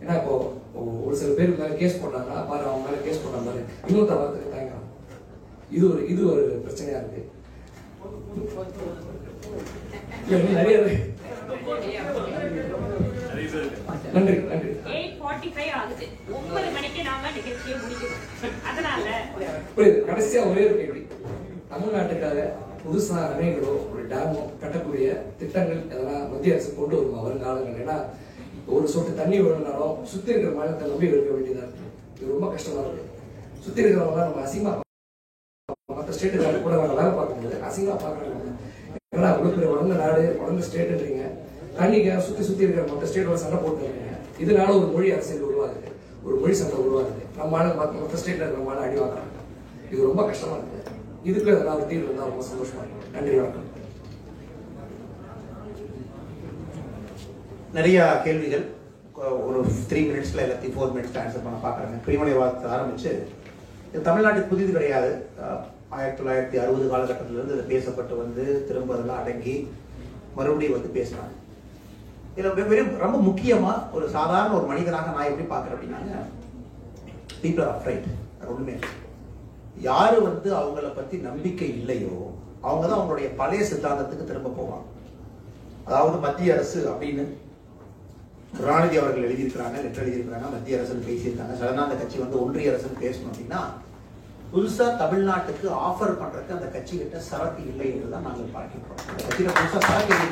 ஏன்னா இப்போ ஒரு சில பேர் மேல கேஸ் போட்டாங்கன்னா பாரு, அவங்க மேல கேஸ் போட்ட மாதிரி இன்னொருத்த வார்த்தைக்கு தாங்க. இது ஒரு பிரச்சனையா இருக்கு. நிறைய நன்றி. 8:45 ஆகுது. 9 மணிக்கு நாம நிகழ்ச்சியை முடிக்கணும். அதனால புரியுது. கடைசியா ஒரே ஒரு கேள்வி, தமிழ்நாட்டுக்காக புதுசா அணைகளோ ஒரு டேமோ கட்டக்கூடிய திட்டங்கள் எதனா மத்திய அரசு கொண்டு வருமா வருங்காலங்கள்? ஏன்னா ஒரு சொட்டு தண்ணி வேணும்னாலும் சுத்தி இருக்கிற மாநிலத்தை நம்பி இருக்க வேண்டியதா இருக்கு. இது ரொம்ப கஷ்டமா இருக்கு. சுத்தி இருக்கிறவங்க நம்ம அசிங்கமா மற்ற ஸ்டேட்டுக்காரங்க கூட நாங்கள் வேலை பார்க்கும்போது அசிங்கமா பாக்குறாங்க. ஏன்னா அவ்வளவு வளர்ந்த நாடு வளர்ந்த ஸ்டேட்ன்றீங்க, தண்ணிக்க சுத்தி இருக்கிற மற்ற ஸ்டேட்டோட சண்டை போட்டுருக்கீங்க. இதனால ஒரு மொழி அரசியல் உருவாகுது, ஒரு மொழி சண்டை உருவாகுது. நம்ம ஆளு மற்ற ஸ்டேட்ல இருக்கிற ஆளு அடி வாங்குறாங்க. இது ரொம்ப கஷ்டமா இருக்கு. இதுக்கு எதனா ஒரு தீர்வு இருந்தால் ரொம்ப சந்தோஷமா இருக்கும். நன்றி, வணக்கம். நிறைய கேள்விகள் ஒரு 3 மினிட்ஸ்ல எல்லாத்தையும் 4 மினிட்ஸ்ல ஆன்சர் பண்ண பாக்குறாங்க. பிரிவினைவாதத்தை ஆரம்பிச்சு இது தமிழ்நாட்டுக்கு புதிது கிடையாது. 1960 காலகட்டத்திலிருந்து இது பேசப்பட்டு வந்து திரும்ப அதெல்லாம் அடங்கி மறுபடியும் வந்து பேசுறாங்க. இதுல ரொம்ப முக்கியமா ஒரு சாதாரண ஒரு மனிதனாக நான் எப்படி பாக்குறேன் அப்படின்னா, பீப்புள் ஆர் அஃப்ரைட். ஒண்ணுமே யாரு வந்து அவங்கள பத்தி நம்பிக்கை இல்லையோ அவங்க தான் அவங்களுடைய பழைய சித்தாந்தத்துக்கு திரும்ப போவாங்க. அதாவது மத்திய அரசு அப்படின்னு கருணாநிதி அவர்கள் எழுதியிருக்கிறாங்க, லெட்டர் எழுதியிருக்கிறாங்க, மத்திய அரசுன்னு பேசியிருக்காங்க. சடனா அந்த கட்சி வந்து ஒன்றிய அரசுன்னு பேசணும் அப்படின்னா புதுசா தமிழ்நாட்டுக்கு ஆஃபர் பண்றதுக்கு அந்த கட்சி கிட்ட சரக்கு இல்லை என்றுதான் நாங்கள் பார்க்கிறோம். அந்த கட்சியில புதுசா சரக்கு இல்லை.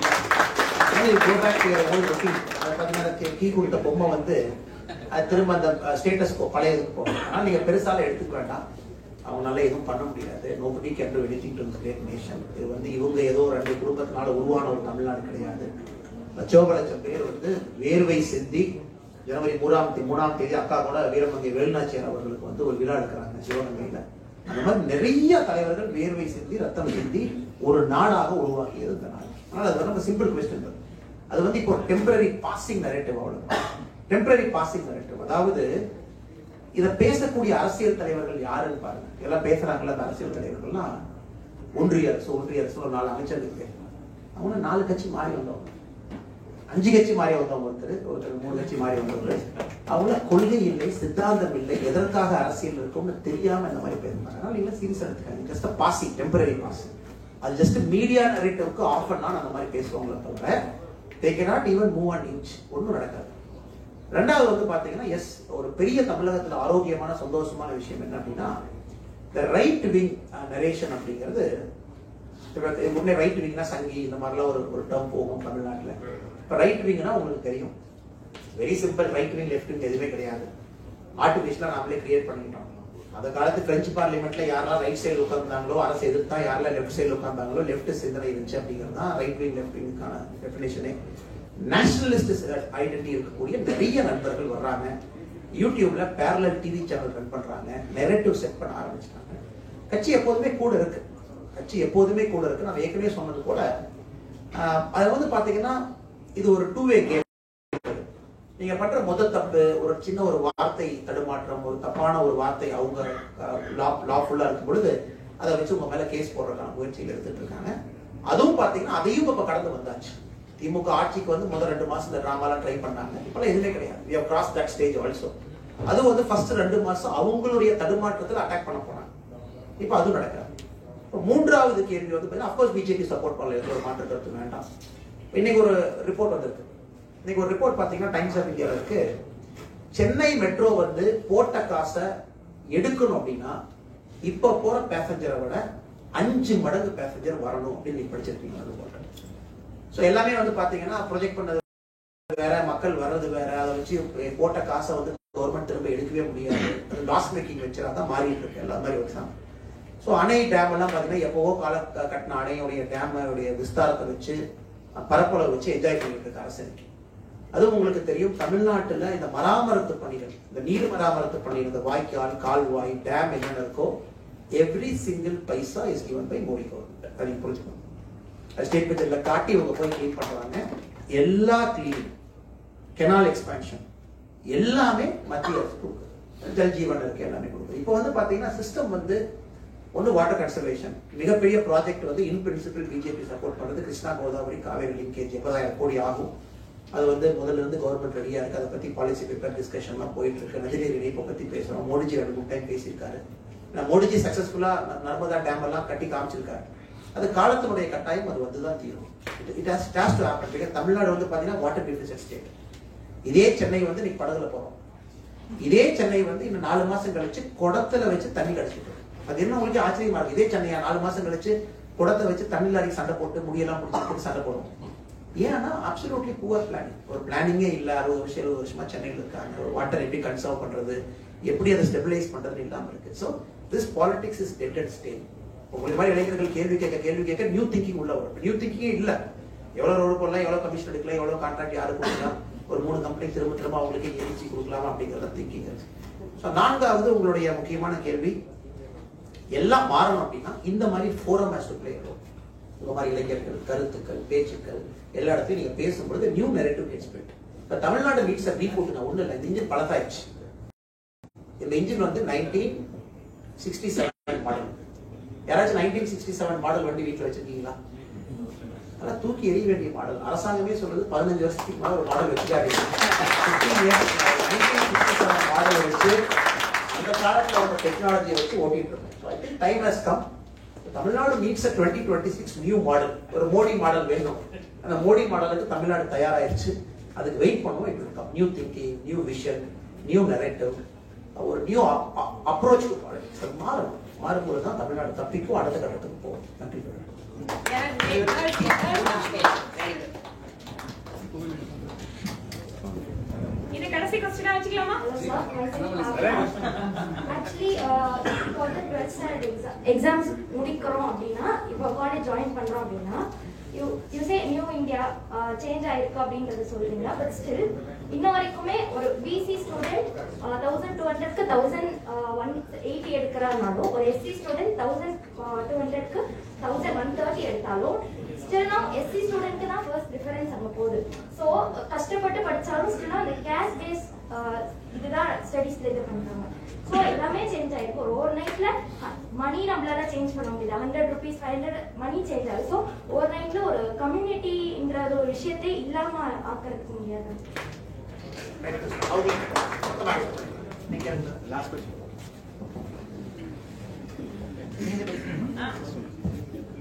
கீ கொடுத்த பொம்மை வந்து அது திரும்ப அந்த ஸ்டேட்டஸ் பழைய இதுக்கு போகும். ஆனால் நீங்க பெருசால எடுத்துக்க வேண்டாம். அவங்களால எதுவும் பண்ண முடியாது. nobody can do anything to the great nation. இது வந்து இவங்க ஏதோ 2 குடும்பத்தினால உருவான ஒரு தமிழ்நாடு கிடையாது. லட்சோபலட்சம் பேர் வந்து வேர்வை சிந்தி ஜனவரி 3ஆம் தேதி அக்கா கூட வீரமங்கை வேலுநாச்சியார் அவர்களுக்கு வந்து ஒரு விழா எடுக்கிறாங்க சிவகங்கையில. அந்த மாதிரி நிறைய தலைவர்கள் வேர்வை சிந்தி ரத்தம் சிந்தி ஒரு நாடாக உருவாக்கியது இந்த நாடு. ஆனால் அது வந்து சிம்பிள் கொஸ்டின். அது வந்து இப்போ டெம்பரரி பாசிங் நரேட்டிவ். அவ்வளவு டெம்பரரி பாசிங் நரேட்டிவ். அதாவது இதை பேசக்கூடிய அரசியல் தலைவர்கள் யாருன்னு பாருங்க. எல்லாம் பேசுறாங்கல்ல அந்த அரசியல் தலைவர்கள்லாம் ஒன்றிய அரசு ஒரு 4 அமைச்சர்கள் பேசுறாங்க. அவங்க 4 கட்சி மாறி வந்தவங்க, 5 கட்சி மாறி வந்தவங்க, ஒருத்தர் 3 கட்சி மாறி வந்தவங்க. அவங்க கொள்கை இல்லை, சித்தாந்தம் இல்லை, எதற்காக அரசியல் இருக்கும்னு தெரியாம இந்த மாதிரி பேசுறாங்க. அதனால நீங்க சீரியஸா எடுத்துக்காங்க. Just passing, temporary passing. அது ஜஸ்ட் மீடியா நரேட்டிவ்க்கு ஆஃப் பண்ணா அந்த மாதிரி பேசுவாங்களே தவிர they cannot even move an inch. ஒன்றும் நடக்காது. ரெண்டாவது வந்து பாத்தீங்கன்னா எஸ், ஒரு பெரிய தமிழகத்துல ஆரோக்கியமான சந்தோஷமான விஷயம் என்ன அப்படின்னா இந்த ரைட் விங் நரேஷன் அப்படிங்கிறது. முன்னே ரைட் விங்னா சங்கி இந்த மாதிரிலாம் ஒரு டேர்ம் போகும் தமிழ்நாட்டில். இப்போ ரைட் விங்னா உங்களுக்கு தெரியும், very simple. Right wing left wing எதுவுமே கிடையாது. ஆர்டிஃபிஷியலா நாமளே கிரியேட் பண்ணிட்டோம். அந்த காலத்து பிரெஞ்சு பார்லிமெண்ட்ல யாரெல்லாம் ரைட் சைடு உட்கார்ந்தாங்களோ அரசு எதிர்த்தா, யாரெல்லாம் லெஃப்ட் சைடு உட்கார்ந்தாங்களோ லெஃப்ட் சிந்தனை இருந்துச்சு அப்படிங்கிறது தான் ரைட் விங் லெஃப்ட் விங்கான டெஃபினேஷனே. நேஷனலிஸ்ட் ஐடென்டிட்டி இருக்கக்கூடிய நிறைய நண்பர்கள் வர்றாங்க. யூடியூப்ல பேரலல் டிவி சேனல் ரன் பண்றாங்க, நெரேட்டிவ் செட் பண்ண ஆரம்பிச்சிட்டாங்க. கட்சி எப்போதுமே கூட இருக்கு. நான் ஏற்கனவே சொன்னது போல அது வந்து பாத்தீங்கன்னா இது ஒரு 2-way கேம். நீங்க பண்ற முதல் தப்பு ஒரு சின்ன ஒரு வார்த்தை தடுமாற்றம், ஒரு தப்பான ஒரு வார்த்தை அவங்க லாஃபுல்லா இருக்கும் பொழுது அதை வச்சு உங்க மேல கேஸ் போடுறதுக்கான முயற்சியில் எடுத்துட்டு இருக்காங்க. அதுவும் பாத்தீங்கன்னா அதையும் இப்ப கடந்து வந்தாச்சு. திமுக ஆட்சிக்கு வந்து முதல் 2 மாசம் இந்த டிராமாலாம் ட்ரை பண்ணாங்க. இப்பெல்லாம் எதுவுமே கிடையாது. we have crossed that stage also. அது வந்து ஃபர்ஸ்ட் 2 மாசம் அவங்களுடைய தடுமாற்றத்தில் அட்டாக் பண்ண போனாங்க. இப்ப அதுவும் நடக்காது. மூன்றாவது கேள்வி வந்து பாத்தீங்கன்னா அஃப்கோர்ஸ் பிஜேபி சப்போர்ட் பண்ணல, எந்த ஒரு மாற்று கருத்து வேண்டாம். இன்னைக்கு ஒரு ரிப்போர்ட் வந்திருக்கு. இன்னைக்கு ஒரு ரிப்போர்ட் பாத்தீங்கன்னா டைம்ஸ் ஆஃப் இந்தியாவில் இருக்கு. சென்னை மெட்ரோ வந்து போட்ட காசை எடுக்கணும் அப்படின்னா இப்ப போற பேசஞ்சரை விட 5 மடங்கு பேசஞ்சர் வரணும் அப்படின்னு நீங்க படிச்சிருக்கீங்க. அது போட்ட ஸோ எல்லாமே வந்து பாத்தீங்கன்னா ப்ரொஜெக்ட் பண்ணது வேற, மக்கள் வர்றது வேற. அதை வச்சு போட்ட காசை வந்து கவர்மெண்ட் திரும்ப எடுக்கவே முடியாது. அது லாஸ் மேக்கிங் வெஞ்சரா தான் மாறிட்டு இருக்கு எல்லா மாதிரி வச்சா. ஸோ அணை டேம் எல்லாம் பாத்தீங்கன்னா எப்பவோ கட்டின அணையுடைய டேமுடைய விஸ்தாரத்தை வச்சு பரப்பளவு வச்சு என்ஜாய் பண்ணிட்டு இருக்கு அரசு. அதுவும் உங்களுக்கு தெரியும், தமிழ்நாட்டுல இந்த மராமத்து பணிகள், இந்த நீர் மராமத்து பணிகள், இந்த வாய்க்கால், கால்வாய், டேம் என்னென்ன இருக்கோ every single paisa is given by Modi government. அதை நீங்க புரிஞ்சுக்கணும். ஸ்டேட் பட்ஜெட்ல காட்டி இவங்க போய் கிளீன் பண்றாங்க. எல்லா கிளீனிங், கெனால் எக்ஸ்பான்ஷன் எல்லாமே மத்திய அரசு கொடுக்குது. ஜல் ஜீவன் இருக்கு, எல்லாமே கொடுக்குது. இப்போ வந்து பாத்தீங்கன்னா சிஸ்டம் வந்து ஒன்று வாட்டர் கன்சர்வேஷன், மிகப்பெரிய ப்ராஜெக்ட் வந்து இன் பிரின்சிபிள் பிஜேபி சப்போர்ட் பண்றது. கிருஷ்ணா கோதாவரி காவேரி லிங்கேஜ் 80,000 கோடி ஆகும். அது வந்து முதல்ல இருந்து கவர்மெண்ட் ரெடியா இருக்கு. அதை பத்தி பாலிசி பேப்பர் டிஸ்கஷன்லாம் போயிட்டு இருக்கு. நதிநீர் இணைப்பை பத்தி பேசுறோம். மோடிஜி 2-3 டைம் பேசியிருக்காரு. மோடிஜி சக்சஸ்ஃபுல்லா நர்மதா டேம் எல்லாம் கட்டி காமிச்சிருக்காரு. அது காலத்தினுடைய கட்டாயம், அது வந்துதான் தீரும். It has to happen. Tamil Nadu வந்து பாத்தீங்கன்னா வாட்டர் டெபிசிட் ஸ்டேட். இதே சென்னை வந்து நீ படகுல போறோம். இதே சென்னை வந்து இன்னும் 4 மாசம் கழிச்சு குடத்துல வச்சு தண்ணி கிடைச்சிட்டு. அது என்ன உங்களுக்கு ஆச்சரியமா இருக்கு? இதே சென்னையா 4 மாசம் கழிச்சு குடத்தை வச்சு தண்ணியில் அடிக்க சண்டை போட்டு முடியெல்லாம் பிடிச்சி சண்டை போடுவோம். ஏன்னா அப்சல்யூட்லி புவர் பிளானிங். ஒரு பிளானிங்கே இல்லை. 60 வருஷமா சென்னையில் இருக்காங்க. ஒரு வாட்டர் எப்படி கன்சர்வ் பண்றது, எப்படி அதை ஸ்டெபிலைஸ் பண்றதுன்னு இல்லாம இருக்கு. So this politics is dead and stale. உங்களை மாதிரி இளைஞர்கள் கேள்வி கேட்க நியூ திங்கிங் உள்ள வரும். நியூ திங்கிங்கே இல்லை. எவ்வளவு ரோடு போடலாம், எவ்வளவு கமிஷன் எடுக்கலாம், எவ்வளவு கான்ட்ராக்ட் யாரு கொடுக்கலாம், ஒரு 3 கம்பெனி திரும்ப அவங்களுக்கு ஏஜி கொடுக்கலாமா அப்படிங்கிறத திங்கிங் இருக்கு. ஸோ 4வது உங்களுடைய முக்கியமான கேள்வி, எல்லாம் மாறணும் அப்படின்னா இந்த மாதிரி forum has to play role. இந்த மாதிரி இளைஞர்கள் கருத்துக்கள் பேச்சுக்கள் எல்லா இடத்துலையும் நீங்க பேசும்பொழுது நியூ நெரேட்டிவ் கெட்ஸ் பில்ட். இப்போ தமிழ்நாடு நீட்ஸ் அ ரீபோர்ட். நான் ஒன்றும் இல்லை, இந்த இன்ஜின் பழசாயிடுச்சு. இந்த இன்ஜின் வந்து 1967 மாடல். யாராச்சும் 1967 மாடல் வண்டி வீட்டில் வச்சிருக்கீங்களா? அதெல்லாம் தூக்கி எறிய வேண்டிய மாடல். அரசாங்கமே சொல்றது 15 வருஷத்துக்கு மேலே ஒரு மாடல் வச்சுக்காதீங்க. 1967 மாடல் வச்சு அந்த காலத்தில் அவங்க டெக்னாலஜியை வச்சு ஓட்டிட்டு இருக்கோம். So I think time has come. Tamil Nadu needs 2026 new model. ஒரு மோடி மாடல் வேணும். அந்த மோடி மாடலுக்கு தமிழ்நாடு தயாராயிருச்சு. அதுக்கு வெயிட் பண்ணுவோம். It will come. New thinking, new vision, new narrative, ஒரு நியூ அப்ரோச் டு பாலிடிக்ஸ். அது மாறும்போது தான் தமிழ்நாடு தப்பிக்கும், அடுத்த கட்டத்துக்கு போகும். நன்றி. இது கடைசி क्वेश्चन வச்சுக்கலாமா? ஆக்சுவலி இப்போ வந்து 12th ஸ்டாண்டர்ட் எக்ஸாம்ஸ் முடிக்கிறோம் அப்படின்னா, இப்போ காலேஜ் ஜாயின் பண்றோம் அப்படின்னா, you say new India change ஆயிருக்கு அப்படிங்கறத சொல்றீங்க. பட் ஸ்டில் இன்ன வரைக்குமே ஒரு பிசி ஸ்டூடெண்ட் 1200க்கு 1180 எடுக்கிறாருனாலும், ஒரு எஸ்சி ஸ்டூடெண்ட் 1200க்கு 1130 எடுத்தாலும் ஸ்டில் நான் எஸ்சி ஸ்டூடெண்ட்க்கு தான் ஃபர்ஸ்ட் ப்ரிஃபரன்ஸ் அங்கே போகுது. ஸோ கஷ்டப்பட்டு படித்தாலும் ஸ்டில் அந்த கேஷ் பேஸ் இதுதான் ஸ்டடீஸ்ல இது பண்ணுறாங்க. ஸோ எல்லாமே சேஞ்ச் ஆயிருக்கு. ஒரு நைட்ல மணி நம்மளால சேஞ்ச் பண்ண முடியாது. 100 rupees 500 மணி சேஞ்ச் ஆகுது. ஸோ ஒரு நைட்ல ஒரு கம்யூனிட்டிங்கிற ஒரு விஷயத்தை இல்லாம ஆக்கிறதுக்கு முடியாது.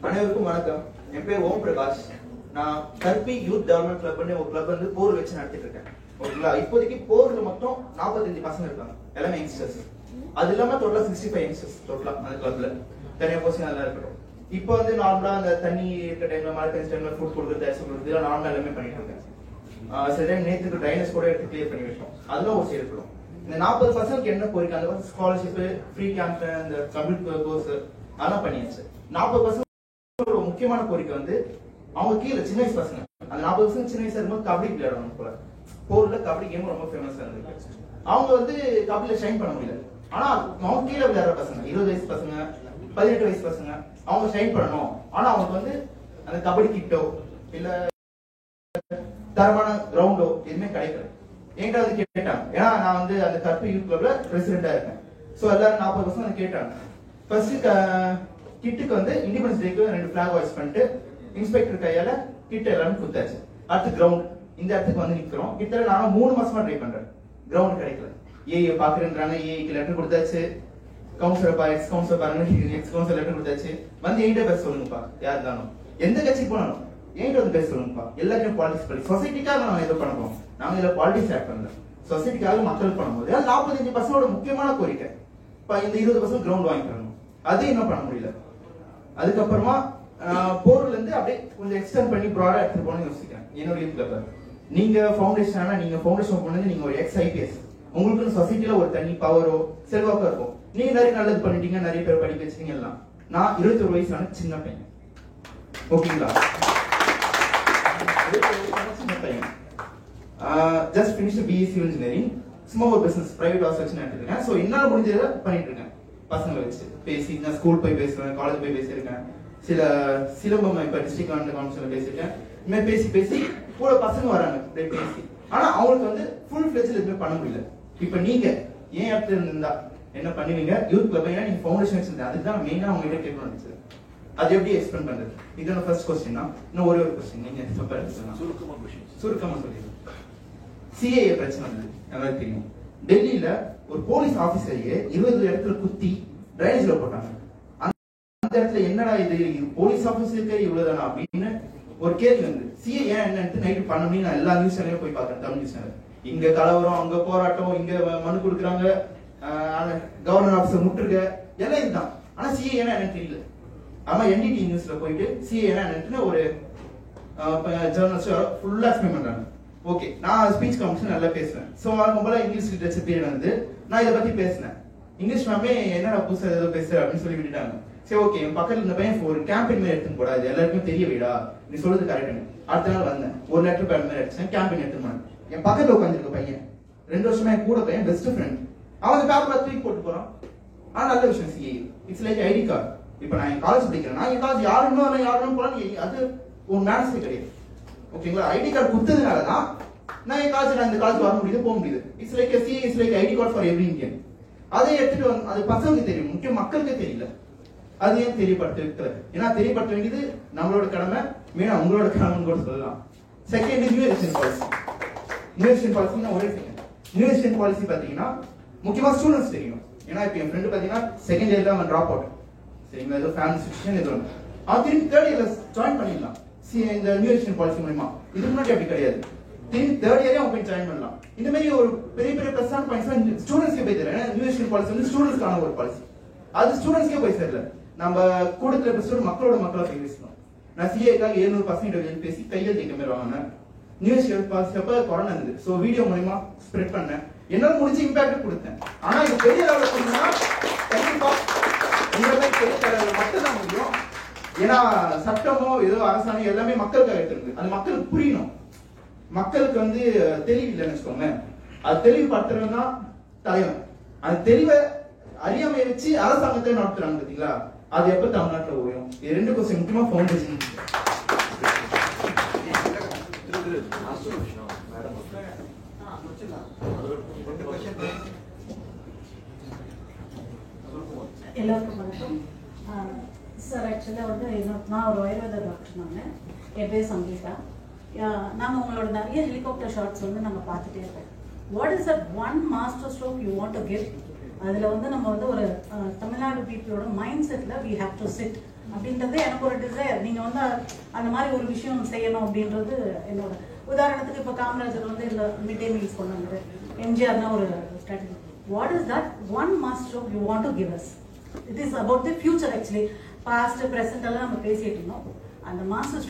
அனைவருக்கும் வணக்கம். என் பேர் ஓம் பிரகாஷ். நான் கல்வி யூத் டெவலப்மெண்ட் கிளப்னு ஒரு கிளப் வந்து போர் வச்சு நடத்திட்டு இருக்கேன். ஓகேங்களா? இப்போதைக்கு போர்ல மொத்தம் 45 பசங்க இருக்காங்க. எல்லாமே யங்ஸ்டர்ஸ். அது இல்லாம டோட்டலா 65 யங்ஸ்டர்ஸ் டோட்டலா அந்த கிளப்ல. தனியா போர்ஷன் அதெல்லாம் இருக்கட்டும். இப்போ வந்து நார்மலா அந்த தண்ணி இருக்க டைம்ல, மழை பெய்ஞ்ச டைம்ல ஃபுட் கொடுக்குறது, ஐஸ் கொடுக்குறது, இதெல்லாம் நார்மலா எல்லாமே பண்ணிட்டு இருக்கேன். சில டைம் நேற்றுக்கு ட்ரைனஸ் கூட எடுத்து கிளியர் பண்ணி வச்சோம். அதெல்லாம் ஒரு சைடு இருக்கணும். இந்த 40 பசங்களுக்கு என்ன கோரிக்கை, அந்த ஸ்காலர்ஷிப், ஃப்ரீ கேம்ப், இந்த கம்ப்யூட்டர் கோர்ஸ் அதெல்லாம் பண்ணியாச்சு. 40 பசங்க முக்கியமான கோரிக்கை வந்து அவங்க கீழே சின்ன வயசு பசங்க, அந்த 40 பசங்க சின்ன வயசா இருக்கும்போது கபடி விளையாடணும் போல. போர்ல கபடி கேம் ரொம்ப ஃபேமஸா இருந்திருக்கு. அவங்க வந்து கபடியில ஷைன் பண்ண முடியல. ஆனா அவங்க கீழே விளையாடுற பசங்க, 20 வயசு பசங்க, 18 வயசு பசங்க, அவங்க ஷைன் பண்ணணும். ஆனா அவங்களுக்கு வந்து அந்த கபடி கிட்டோ இல்ல தரமான கிரவுண்டோ எதுவுமே கிடைக்கல. என்கிட்ட வந்து கேட்டாங்க. ஏன்னா நான் வந்து அந்த கற்பு யூத் கிளப்ல பிரசிடென்டா இருக்கேன். சோ எல்லாரும் 40 பசங்க கேட்டாங்க. ஃபர்ஸ்ட் கிட்டுக்கு வந்து இண்டிபெண்டன்ஸ் டேக்கு 2 பிளாக் வாய்ஸ் பண்ணிட்டு இன்ஸ்பெக்டர் கையால கிட்ட எல்லாரும் கொடுத்தாச்சு. அடுத்து கிரவுண்ட், இந்த இடத்துக்கு வந்து நிக்கிறோம். கிட்ட நானும் 3 மாசமா ட்ரை பண்றேன். கிரவுண்ட் கிடைக்கல. ஏஐ பாக்குறேன்றாங்க. ஏஐக்கு லெட்டர் கொடுத்தாச்சு. கவுன்சிலர் எக்ஸ் கவுன்சிலர் பாருங்க, எக்ஸ் கவுன்சிலர் லெட்டர் கொடுத்தாச்சு. வந்து என்கிட்ட பேச சொல்லுங்கப்பா. யார் இருந்தாலும் எந்த கட்சி போனாலும் என்கிட்ட வந்து பேச சொல்லுங்கப்பா. எல்லாருமே பாலிடிக்ஸ் பண்ணி சொசைட்டிக்காக நம்ம எதோ பண்ண போறோம். நாங்க இதுல பாலிடிக்ஸ் ஆட் பண்ணல. சொசைட்டிக்காக மக்கள் பண்ணும்போது 45 பசங்களோட முக்கியமான கோரிக்கை இந்த 20% கிரவுண்ட் வாங்கி தரணும். அது என்ன பண்ண முடியல. அதுக்கப்புறமா போர்ல இருந்து அப்படியே கொஞ்சம் எக்ஸ்டெண்ட் பண்ணி ப்ராடா எடுத்துட்டு போகணும்னு யோசிக்கிறேன். என்னோட யூத்ல நீங்க ஃபவுண்டேஷன், நீங்க ஃபவுண்டேஷன் பண்ணது நீங்க ஒரு எக்ஸ் ஐபிஎஸ், உங்களுக்கு சொசைட்டில ஒரு தனி பவரோ செல்வாக்கோ இருக்கும். நீங்க நிறைய நல்லது பண்ணிட்டீங்க, நிறைய பேர் படிக்க வச்சிட்டீங்க எல்லாம். நான் 21 வயசான சின்ன பையன். ஓகேங்களா? சின்ன பையன். Just finished BSc civil engineering. சும்மா ஒரு பிசினஸ் பிரைவேட் ஹவுஸ் வச்சு நடத்திருக்கேன். ஸோ என்னால முடிஞ்சதை பண்ணிட்டு இருக்கேன். பசங்களை வச்சு பேசி, நான் ஸ்கூல் போய் பேசுவேன், காலேஜ் போய் பேசியிருக்கேன். சில சிலம்பம் இப்ப டிஸ்ட்ரிக்ட் கான்ஃபரன்ஸ்ல பேசியிருக்கேன். இனிமேல் பேசி கூட பசங்க வராங்க அப்படியே பேசி. ஆனா அவங்களுக்கு வந்து ஃபுல் ஃபிளெஜ்ல எதுவுமே பண்ண முடியல. இப்ப நீங்க ஏன் இடத்துல இருந்தா என்ன பண்ணுவீங்க? யூத் கிளப் ஏன்னா நீங்க ஃபவுண்டேஷன் வச்சிருந்தேன். அதுதான் மெயினா அவங்க கிட்ட கேட்கணும்னு நினைச்சது. அது எப்படி எக்ஸ்பிளைன் பண்றது? இதுதான் ஃபர்ஸ்ட் கொஸ்டின். இன்னும் ஒரே ஒரு கொஸ்டின் நீங்க சுருக்கமா சொல்லிடுங்க. சிஏஏ பிரச்சனை வந்து எனக்கு தெரியும். டெல்லியில ஒரு போலீஸ் ஆபீசரையே 20 இடத்துல குத்தி டிரைனேஜ்ல போட்டாங்க. அந்த இடத்துல என்னடா இது போலீஸ் ஆபீசருக்கு இவ்வளவுதானா அப்படின்னு ஒரு கேள்வி வந்து சிஏ ஏன் என்னன்னு நைட்டு 12 மணி நான் எல்லா நியூஸ் சேனலையும் போய் பார்த்தேன். Tamil news channel. இங்க கலவரம், அங்க போராட்டம், இங்க மனு கொடுக்குறாங்க, கவர்னர் ஆபீசர் முட்டுருக்க எல்லாம் இதுதான். ஆனா சிஏ ஏன்னா எனக்கு தெரியல. ஆமா என்டிடி நியூஸ்ல போயிட்டு சிஏ என்னன்னு ஒரு ஜேர்னலிஸ்ட் ஃபுல்லா எக்ஸ்பிளைன் பண்றாங்க. ஓகே, நான் ஸ்பீச் காம்படிஷன் நல்லா பேசுவேன். ஸோ வழக்கம் போல இங்கிலீஷ் லிட்டரேச்சர் பீரியட் வந்து நான் இதை பத்தி பேசினேன். இங்கிலீஷ் மேமே என்னடா புதுசாக ஏதோ பேசுற அப்படின்னு சொல்லி விட்டுட்டாங்க. சரி ஓகே, என் பக்கத்துல இந்த பையன் ஒரு கேம்பெயின் மாதிரி எடுத்துன்னு போடா, இது எல்லாருக்கும் தெரிய வைடா, நீ சொல்றது கரெக்ட். அடுத்த நாள் வந்தேன், ஒரு லெட்டர் பேட் மாதிரி அடிச்சேன், கேம்பெயின் எடுத்துன்னு போனேன். என் பக்கத்துல உட்காந்துருக்க பையன் 2 வருஷமா என் கூட பையன், பெஸ்ட் ஃப்ரெண்ட். அவன் பேப்பரை தூக்கி போட்டு போறான். ஆனா நல்ல விஷயம் CA, it's like ID card. இப்போ நான் என் காலேஜ் படிக்கிறேன், நான் என் காலேஜ் யாருன்னு போறான்னு அது ஒரு மேனஸே கிடையாது. ஓகேங்களா, ஐடி கார்டு கொடுத்ததுனால தான் நான் என் காலேஜ் இந்த காலேஜ் வர முடியுது, போக முடியுது. It's like CA it's like ID card for every Indian. அதை எடுத்துட்டு வந்து அது பசங்களுக்கு தெரியும், முக்கியம் மக்களுக்கு தெரியல. அது ஏன் தெரியப்படுத்த? ஏன்னா தெரியப்படுத்த வேண்டியது நம்மளோட கடமை, மெயினா உங்களோட கடமைன்னு கூட சொல்லலாம். Second, new education policy. New education policy ஒரே செகண்ட். நியூ எஜுகேஷன் பாலிசி பாத்தீங்கன்னா முக்கியமா ஸ்டூடெண்ட்ஸ் தெரியும். ஏன்னா இப்போ என் ஃப்ரெண்டு பாத்தீங்கன்னா செகண்ட் இயர்ல அவன் டிராப் அவுட், சரிங்களா, ஏதோ ஃபேமிலி சிச்சுவேஷன் ஏதோ அவன் திரும்பி தேர்ட் இயர்ல ஜாயின் பண்ணிடலாம் இந்த நியூ எஜுகேஷன் பாலிசி மூலமா. இதுக்கு முன்னாடி அப்படி கிடையாது. திரும்பி தேர்ட் இயரே அவன் போய் ஜாயின் பண்ணலாம். இந்த மாதிரி ஒரு பெரிய பெரிய பிளஸ் பாயிண்ட்ஸ் ஸ்டூடெண்ட்ஸ்க்கே போய் தரேன். நியூ எஜுகேஷன் பாலிசி வந்து ஸ்டூடெண்ட்ஸ்க்கான ஒரு பாலிசி, அது ஸ்டூடெண்ட்ஸ்க்கே போய் சேரல. நம்ம கூட்டத்தில் பேசுறது மக்களோட மக்களா போய் பேசணும். நான் சிஏக்காக 700% பேசி கையில் தேக்க மாதிரி வாங்கினேன். நியூ எஜுகேஷன் பாலிசி அப்ப கொரோனா இருந்தது. ஸோ வீடியோ மூலமா ஸ்ப்ரெட் பண்ணேன், என்னால முடிஞ்ச இம்பாக்ட் கொடுத்தேன். ஆனா இது பெரிய லெவலில் பண்ணா கண்டிப்பா இந்த மாதிரி பெரிய லெவலில் மட்டும்தான் முடியும். ஏன்னா சட்டமோ ஏதோ அரசாங்கம் எல்லாமே மக்களுக்காக எடுத்துருக்கு. அது மக்களுக்கு புரியணும். மக்களுக்கு வந்து தெளிவு இல்லைன்னு வச்சுக்கோங்க. அது தெளிவுபடுத்துறதுனா தலைவன். அந்த தெளிவை அறியாமையை வச்சு அரசாங்கத்தை நடத்துறாங்க பாத்தீங்களா, அது எப்ப தமிழ்நாட்டில் ஓயும்? இது 2 கொஸ்டின் முக்கியமா ஃபவுண்டேஷன். எல்லாருக்கும் வணக்கம் சார். ஆக்சுவலாக வந்து நான் ஒரு ஆயுர்வேத டாக்டர். என் பேர் சங்கீதா. நாங்கள் உங்களோட நிறைய ஹெலிகாப்டர் ஷாட்ஸ் வந்து நம்ம பார்த்துட்டே இருக்கோம். What is that one master stroke you want to give? அதில் வந்து நம்ம வந்து ஒரு தமிழ்நாடு பீப்புளோட மைண்ட் செட்டில் வி ஹேவ் டு சிட் அப்படின்றது எனக்கு ஒரு டிசைர். நீங்கள் வந்து அந்த மாதிரி ஒரு விஷயம் செய்யணும் அப்படின்றது என்னோட. உதாரணத்துக்கு இப்போ காமராஜர் வந்து இல்லை மிட் டே மீல்ஸ் கொண்டு வந்தது, எம்ஜிஆர்னா ஒரு strategy. What is that one master stroke you want to give us? It is about the future. Actually past present எல்லாம் நம்ம பேசிட்டு இருந்தோம். அந்த மாஸ்டர்